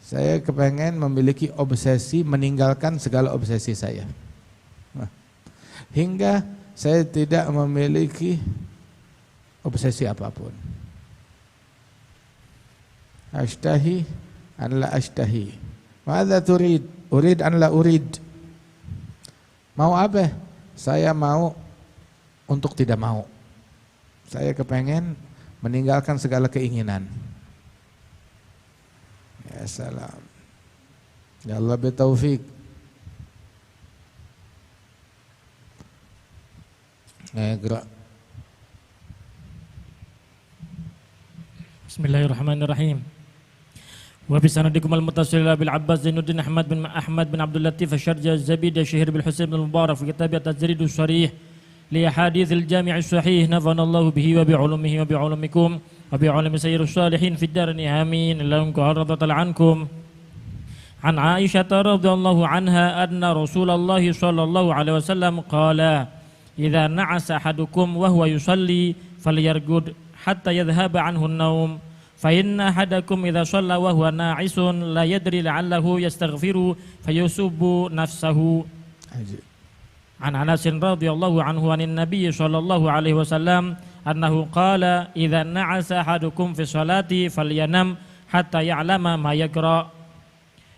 [SPEAKER 2] Saya kepengen memiliki obsesi meninggalkan segala obsesi saya. Hingga saya tidak memiliki obsesi apapun. Ashtahi an la ashtahi. Madza turid? Urid an la urid. Mau apa? Saya mau untuk tidak mau. Saya kepengen meninggalkan segala keinginan. Ya salam. Ya Allah bitaufik. Gerak.
[SPEAKER 3] Bismillahirrahmanirrahim. Wa bi sanadikum al-muttasil bil Abbas Zainuddin Ahmad bin Abdul Latif Asy-Syarja Az-Zabidi Syahir bil Husain bin Mubarak fi kitab at-Tajrid as-Sharih li ahadits al-Jami' as-Sahih nafa'anallahu bihi wa bi 'ulumihi wa bi 'ulumikum wa bi 'ulumi sayyidis salihin fid darain amin. Allahumma radhiyallahu ankum. An Aisyah radhiyallahu anha anna Rasulullah sallallahu alaihi wasallam qala idza na'asa ahadukum wa huwa yusalli falyargud hatta yadhhaba anhu an-naum fa inna ahadakum idza shalla wa huwa na'isun la yadri la'allahu yastaghfiru fayusubbu nafsahu. An Anas radhiyallahu anhu anin nabiy sallallahu alaihi wasallam annahu qala idza na'asa ahadukum fi sholati falyanam hatta ya'lama ma yaqra.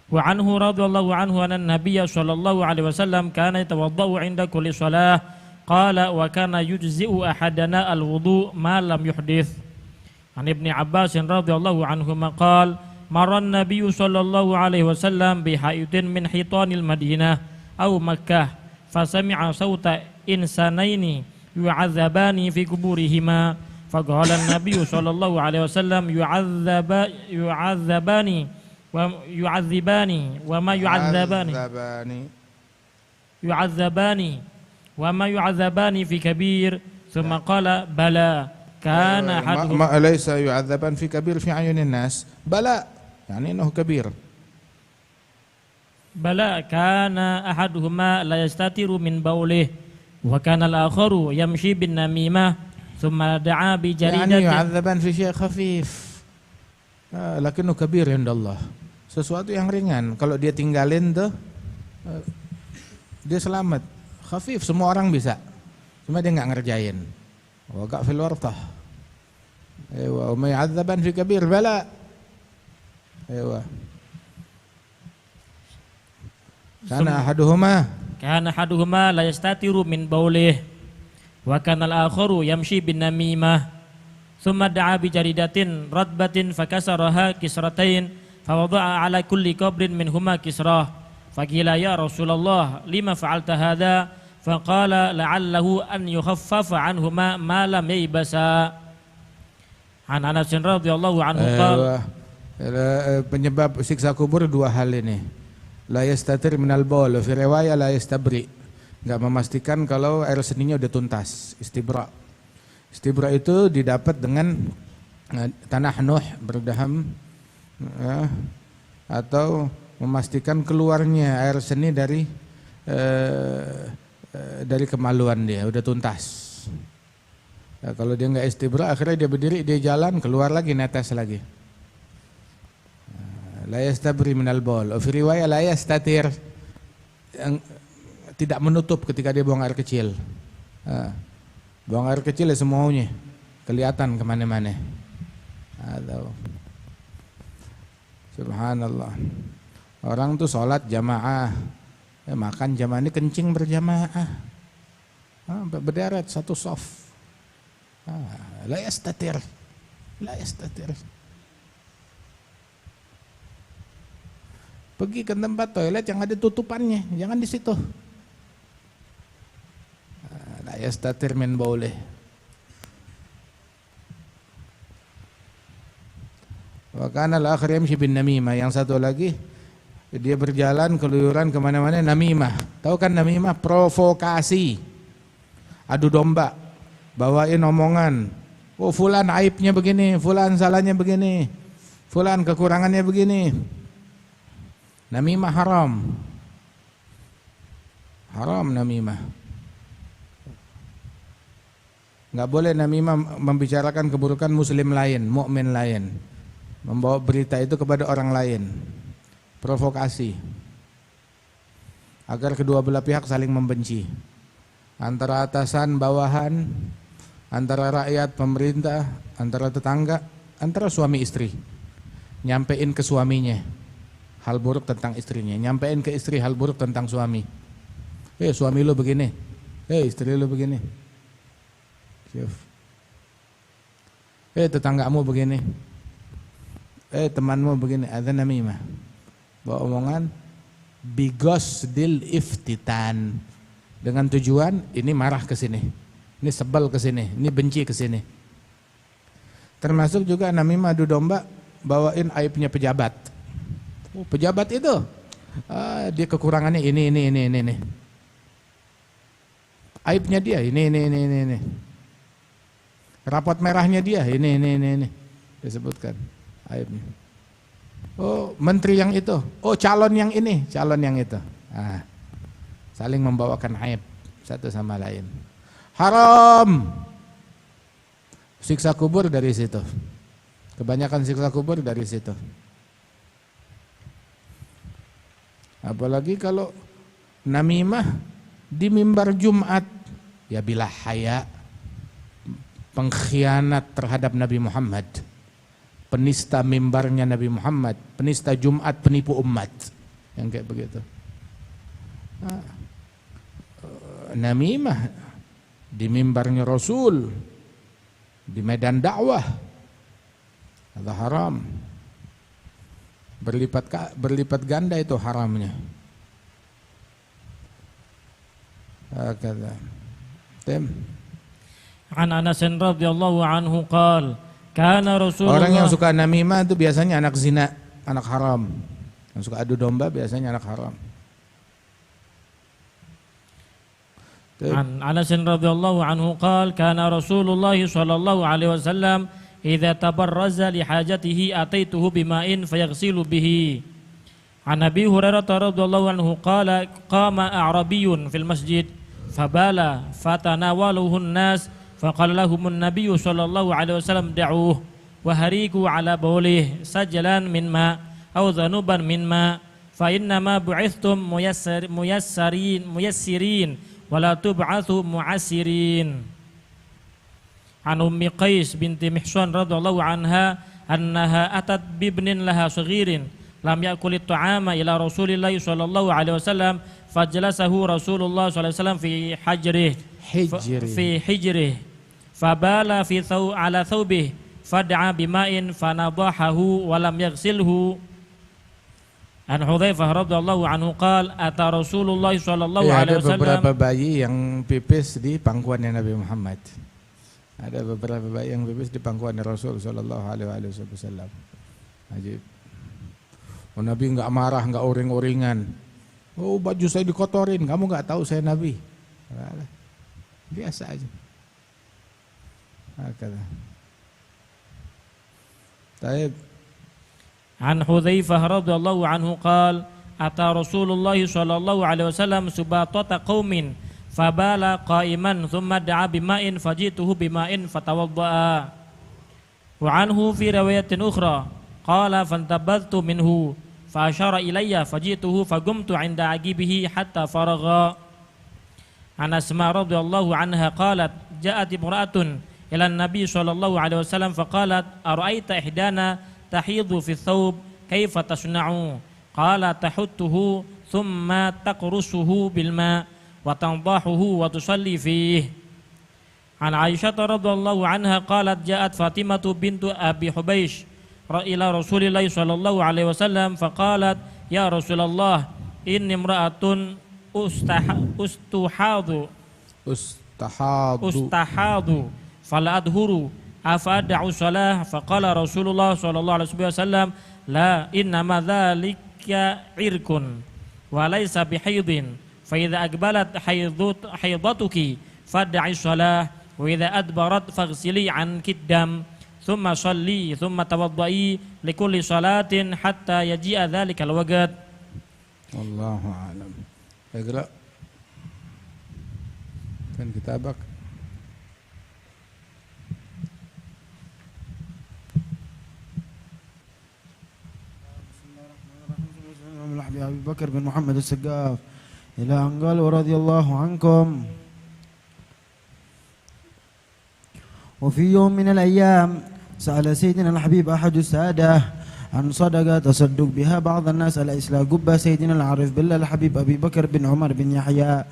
[SPEAKER 3] Wa anhu radhiyallahu anhu anan nabiy sallallahu alaihi wasallam kana yatawaddau 'inda kulli shalah qala wa kana yujzi'u ahadana al-wudu' ma lam yuhdith. An Ibni Abbas radhiyallahu anhuma qala marra an-nabiy sallallahu alaihi wasallam bi ha'itin min hitanil Madinah aw Makkah fa sami'a sauta insanaini yu'adzabani fi kuburihima faqala an-nabiy sallallahu alaihi wasallam yu'adzabani wa yu'adzibani wa ma yu'adzabani wa ma yu'adzabani fi kabir thumma qala bala kana ahaduhum
[SPEAKER 2] ma laysa yu'adzaban fi kabir fi ayunin nas bala yani innahu kabir
[SPEAKER 3] bala kana ahaduhuma la yastatiru min baulih wa kana al-akharu yamshi bin namimah thumma da'a bi jaridatin yani
[SPEAKER 2] yu'adzaban fi syai' khafif lakinnahu kabir indallah, sesuatu yang ringan. Kalau dia tinggalin tuh dia selamat. Khafif semua orang bisa, cuma dia nggak ngerjain. Waqa fil wartah. Wa may 'adzaban fi kabir bala. Kana ahaduhuma la yastatiru min baulih wa kana al-akharu yamshi bin namimah. Thumma da'a bi jaridatin radbatin fakasaraha kisratain fawada'a ala kulli qabrin minhuma kisrah. Faqila ya Rasulullah lima fa'alta hadha? Faqala la'allahu an yukhaffafa anhuma ma lam yaybasa. An Anas radhiyallahu anhu qala penyebab siksa kubur 2 hal ini. La yastatir minal baul, fi riwayah la yastabri. Enggak memastikan kalau air seninya udah tuntas, istibra. Istibra itu didapat dengan tanah Nuh berdaham atau memastikan keluarnya air seni dari kemaluan dia, udah tuntas. Nah, kalau dia nggak istibra, akhirnya dia berdiri, dia jalan, keluar lagi, netes lagi. La yastabri minal baul. Fi riwayah la yastatir, yang tidak menutup ketika dia buang air kecil. Buang air kecil ya semuanya, kelihatan kemana-mana. Subhanallah. Orang tuh sholat jamaah Makan jamaah ini kencing berjamaah. Berderet satu soft. La yastatir. Pergi ke tempat toilet yang ada tutupannya, jangan di situ. La yastatir min baulih. Wa kana al-akhir yamshi bin namimah. Yang satu lagi dia berjalan keluyuran kemana-mana, namimah. Tahu kan namimah? Provokasi, adu domba, bawain omongan. Oh fulan aibnya begini, fulan salahnya begini, fulan kekurangannya begini. Namimah haram. Haram namimah. Enggak boleh namimah membicarakan keburukan muslim lain, mukmin lain. Membawa berita itu kepada orang lain. Provokasi. Agar kedua belah pihak saling membenci. Antara atasan, bawahan, antara rakyat, pemerintah, antara tetangga, antara suami istri. Nyampein ke suaminya hal buruk tentang istrinya, nyampein ke istri hal buruk tentang suami. Suami lu begini, istri lu begini. Tetanggamu begini, temanmu begini. Ada namimah. Bawa omongan bigos dil iftitan, dengan tujuan ini marah ke sini, ini sebel ke sini, ini benci ke sini. Termasuk juga namimah adu domba, bawain aibnya pejabat. Pejabat itu dia kekurangannya ini. Aibnya dia ini. Rapot merahnya dia ini. Disebutkan aibnya. Oh, menteri yang itu. Oh, calon yang ini, calon yang itu. Saling membawakan aib satu sama lain. Haram. Siksa kubur dari situ. Kebanyakan siksa kubur dari situ. Apalagi kalau namimah di mimbar Jumat, ya bila haya, pengkhianat terhadap Nabi Muhammad, penista mimbarnya Nabi Muhammad, penista Jumat, penipu umat, yang kayak begitu. Namimah di mimbarnya Rasul, di medan dakwah, ada haram. Berlipat ganda itu haramnya. Hakadha.
[SPEAKER 3] An Anas radhiyallahu anhu qala kana Rasulullah.
[SPEAKER 2] Orang yang suka namimah itu biasanya anak zina, anak haram. Yang suka adu domba biasanya anak haram.
[SPEAKER 3] An Anas radhiyallahu anhu qala kana Rasulullah sallallahu alaihi wasallam idza tabarraza li hajatihi ataituhu bima'in fayaghsilu bihi. An Abi Hurairah radhiyallahu anhu qala qama a'rabiyyun fil masjid fabala fatanawaluhu an-nas faqala lahum an-nabiy sallallahu alaihi wasallam da'uhu wa hariku ala bawlihi sajlan min ma aw dhanuban min ma fa inna ma bu'ithtum muyassirin wa la tub'athu mu'assirin. An Ummi Qais binti Mihsan radhiyallahu anha annaha atat bibnin laha saghirin lam yakul at-ta'ama ila Rasulillah sallallahu alaihi wasallam fajlasahu Rasulullah sallallahu alaihi wasallam fi hijrih fabala fi ala thawbih fad'a bima'in fanadahahu wa lam yaghsilhu. An Hudzaifah radhiyallahu anhu qala ata Rasulullah sallallahu alaihi wasallam.
[SPEAKER 2] Ada beberapa bayi yang pipis di pangkuannya Nabi Muhammad. Ada beberapa bayi yang pipis di pangkuan Rasul sallallahu alaihi wasallam. Ajib. Oh, Nabi enggak marah, enggak uring-uringan. Oh, baju saya dikotorin, kamu enggak tahu saya Nabi. Biasa aja. Hakala. Baik.
[SPEAKER 3] An Hudzaifah radhiyallahu anhu qala ata Rasulullah sallallahu alaihi wasallam subatata qaumin fabala qa'iman thumma da'a bima'in fajituhu bima'in fatawadda'a. Wa anhu fi riwayatin ukhra qala fantabadtu minhu fa asyara ilayya fajituhu fagumtu 'inda agibihi hatta faragha. An Asma radhiyallahu anha qalat ja'at imra'atun ila an-nabi sallallahu alaihi wasallam faqalat ara'aita ihdana tahidhu fi thawb kaifa tasna'u qala tahuttuhu ثم تقرصه بالماء وتنضحه وتصلي فيه. عن عائشة رضي الله عنها قالت جاءت فاطمة بنت أبي حبيش إلى رسول الله صلى الله عليه وسلم فقالت يا رسول الله إني امرأة أستحاض فلا أدهر أفأدع الصلاة فقال رسول الله صلى الله عليه وسلم لا إنما ذلك عرق وليس بحيض فإذا أقبلت حيضتك فادعي الصلاة وإذا أدبرت فاغسلي عنك الدم ثم صلي ثم توضئي لكل صلاة حتى يجيء ذلك الوقت.
[SPEAKER 2] والله أعلم. اقرأ كان كتابك.
[SPEAKER 4] أبي بكر بن محمد السقاف إلى أن قال ورضي الله عنكم. وفي يوم من الأيام سأل سيدنا الحبيب أحد السادة عن صدقة تصدق بها بعض الناس على إصلاح قبة سيدنا العارف بالله الحبيب أبي بكر بن عمر بن يحيى،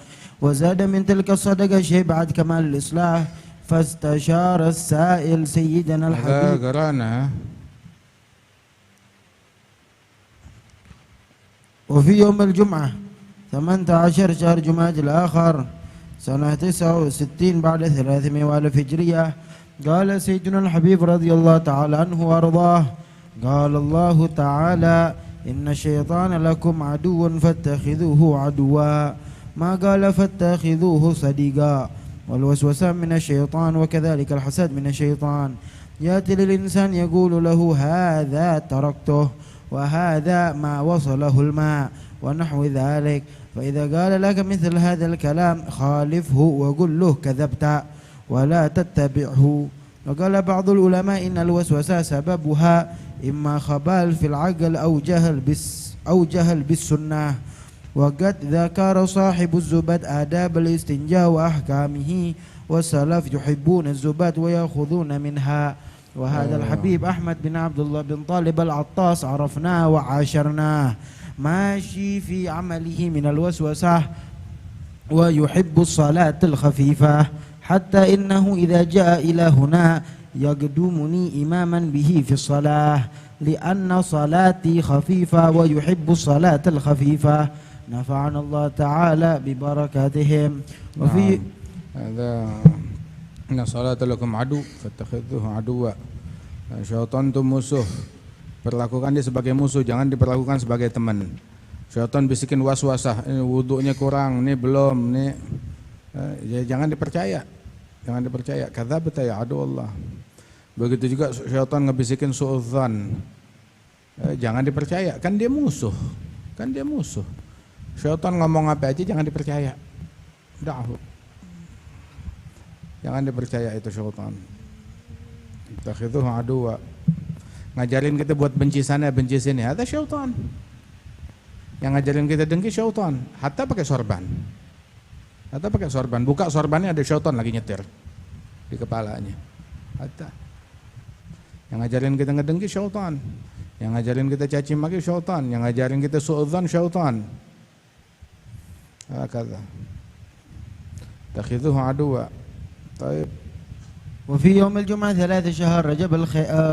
[SPEAKER 4] وزاد من تلك الصدقة شيء بعد كمال الإصلاح، فاستشار السائل سيدنا الحبيب.
[SPEAKER 2] قرانا.
[SPEAKER 4] وفي يوم الجمعة 18 شهر جماد الآخر سنة 69 بعد 300 هجرية، قال سيدنا الحبيب رضي الله تعالى عنه وارضاه قال الله تعالى إن الشيطان لكم عدو فاتخذوه عدوا، ما قال فاتخذوه صديقا. والوسوسة من الشيطان وكذلك الحسد من الشيطان، يأتي للإنسان يقول له هذا تركته وهذا ما وصله الماء ونحو ذلك، فإذا قال لك مثل هذا الكلام خالفه وقل له كذبت ولا تتبعه. وقال بعض العلماء إن الوسوسة سببها إما خبال في العقل أو جهل بالسنة. وقد ذكر صاحب الزبد آداب الاستنجاء وأحكامه، والسلف يحبون الزبد ويأخذون منها. وهذا الحبيب أحمد بن عبد الله بن طالب العطاس عرفناه وعاشرناه ماشي في عمله من الوسوسة ويحب الصلاة الخفيفة، حتى إنه إذا جاء إلى هنا يقدمني إماما به في الصلاة لأن صلاتي خفيفة ويحب الصلاة الخفيفة. نفعنا الله تعالى ببركاتهم. وفي
[SPEAKER 2] هذا inna salata lakum adu fattakhidhuhu aduwa. Syaitan itu musuh, perlakukan dia sebagai musuh, jangan diperlakukan sebagai teman. Syaitan bisikin waswasah, ini wudunya kurang, ini belum, ini ya jangan dipercaya. Jangan dipercaya. Kadzabta ya adu Allah. Begitu juga syaitan ngebisikin suudzan. Jangan dipercaya, kan dia musuh. Kan dia musuh. Syaitan ngomong apa aja jangan dipercaya. Da'hu. Jangan dipercaya itu syaitan. Takhidhuhu aduwa. Ngajarin kita buat benci sana, benci sini. Ada syaitan. Yang ngajarin kita dengki syaitan. Hatta pakai sorban. Hatta pakai sorban. Buka sorbannya ada syaitan lagi nyetir di kepalanya. Hatta. Yang ngajarin kita ngedengki syaitan. Yang ngajarin kita caci maki syaitan. Yang ngajarin kita suudzan syaitan. Hakadha. Takhidhuhu aduwa. طيب.
[SPEAKER 4] وفي يوم الجمعة 3 شهر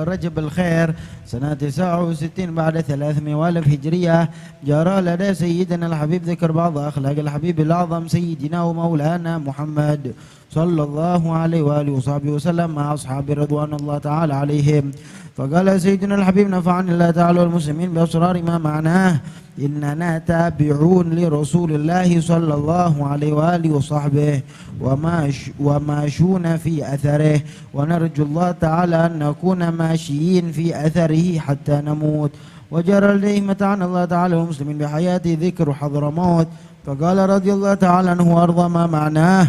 [SPEAKER 4] رجب الخير سنة 69 بعد 300 هجرية، جرى لدى سيدنا الحبيب ذكر بعض أخلاق الحبيب الأعظم سيدنا ومولانا محمد صلى الله عليه وآله وصحبه وسلم مع أصحاب رضوان الله تعالى عليهم. فقال سيدنا الحبيب نفعني الله تعالى والمسلمين بأسرار ما معناه إننا تابعون لرسول الله صلى الله عليه وآله وصحبه وماشون في أثره، ونرجو الله تعالى أن نكون ماشيين في أثره حتى نموت. وجرى لديه متعنا الله تعالى والمسلمين بحياته ذكر حضرموت، فقال رضي الله تعالى عنه وأرضى ما معناه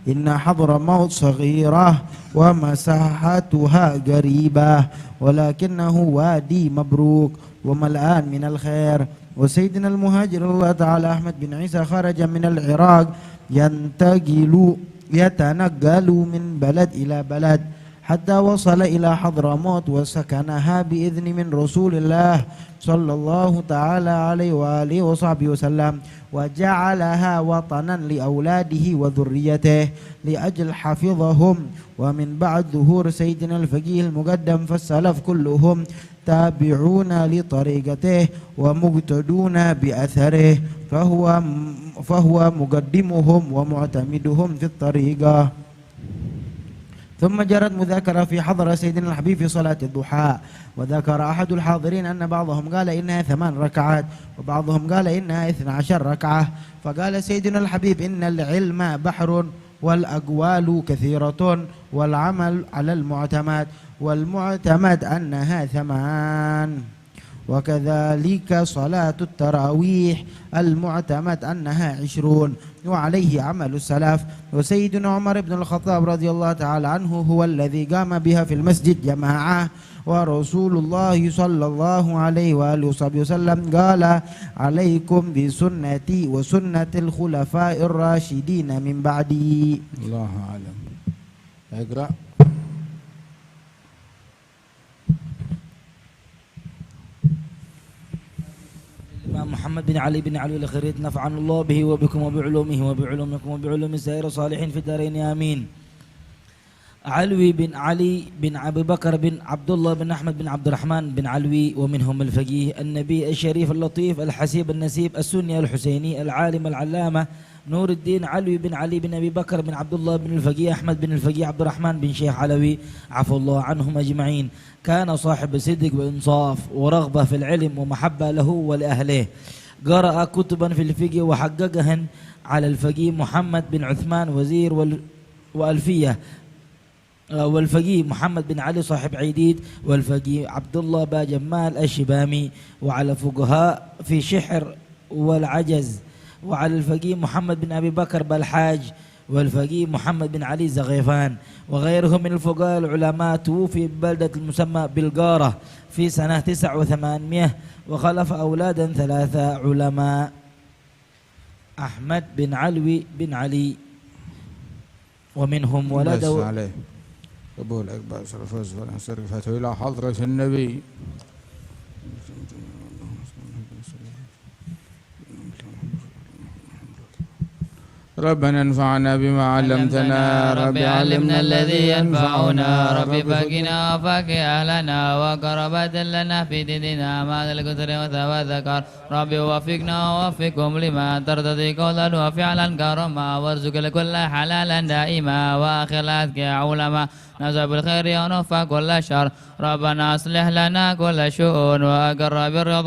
[SPEAKER 4] إن حضرموت صغيرة ومساحتها قريبة ولكنه وادي مبروك وملآن من الخير. وسيدنا المهاجر الله تعالى أحمد بن عيسى خرج من العراق يتنقل من بلد إلى بلد حتى وصل إلى حضرموت وسكنها بإذن من رسول الله صلى الله تعالى عليه وآله وصحبه وسلم، وجعلها وطنا لأولاده وذريته لأجل حفظهم. ومن بعد ظهور سيدنا الفقيه المقدم فالسلف كلهم تابعون لطريقته ومقتدون بأثره، فهو مقدمهم ومعتمدهم في الطريقة. ثم جرت مذاكرة في حضرة سيدنا الحبيب في صلاة الضحى، وذكر أحد الحاضرين أن بعضهم قال إنها 8 ركعات وبعضهم قال إنها 12 ركعة. فقال سيدنا الحبيب إن العلم بحر والأقوال كثيرة والعمل على المعتمد، والمعتمد أنها 8. وكذلك صلاة التراويح المعتمد أنها 20، وعليه عمل السلف. وسيدنا عمر بن الخطاب رضي الله تعالى عنه هو الذي قام بها في المسجد جماعة، ورسول الله صلى الله عليه وآله وصحبه وسلم قال عليكم بسنتي وسنة الخلفاء الراشدين من بعدي.
[SPEAKER 2] الله أعلم. اقرأ.
[SPEAKER 5] الإمام محمد بن علي بن علوي الخريت نفعنا الله به وبكم وبعلومه وبعلومكم وبعلوم سائر الصالحين في الدارين آمين. علوي بن علي بن أبي بكر بن عبد الله بن أحمد بن عبد الرحمن بن علوي، ومنهم الفقيه النبي الشريف اللطيف الحسيب النسيب السني الحسيني العالم العلامة نور الدين علوي بن علي بن أبي بكر بن عبد الله بن الفقيه أحمد بن الفقيه عبد الرحمن بن شيخ علوي عفو الله عنهم أجمعين. كان صاحب صدق وإنصاف ورغبة في العلم ومحبة له ولأهله. قرأ كتبا في الفقه وحققهن على الفقيه محمد بن عثمان وزير وألفية، والفقيه محمد بن علي صاحب عيديد، والفقيه عبد الله با جمال الشبامي، وعلى فقهاء في شحر والعجز، وعلى الفقيه محمد بن أبي بكر بالحاج، والفقيه محمد بن علي زغيفان، وغيرهم من الفقهاء العلماء. توفي ببلدة المسمى بالقارة في سنة 9 و800، وخلف أولادا 3 علماء: أحمد بن علوي بن علي، ومنهم ولده
[SPEAKER 2] عليه قبول أكبر الفوز والانصراف إلى حضرة النبي. ربنا انفعنا بما علمتنا،
[SPEAKER 1] رب علمنا الذي ينفعنا، رب فقنا وفقه أهلنا وقربت لنا في ديننا مع الكثر وذكر. رب وفقنا ووفقهم لما ترتضي قولا وفعلا كرما، وارزق لكل حلالا دائما، وآخر يا علماء نزل بالخير ونوفى كل شر. ربنا أصلح لنا كل شؤون وأقر بالرضا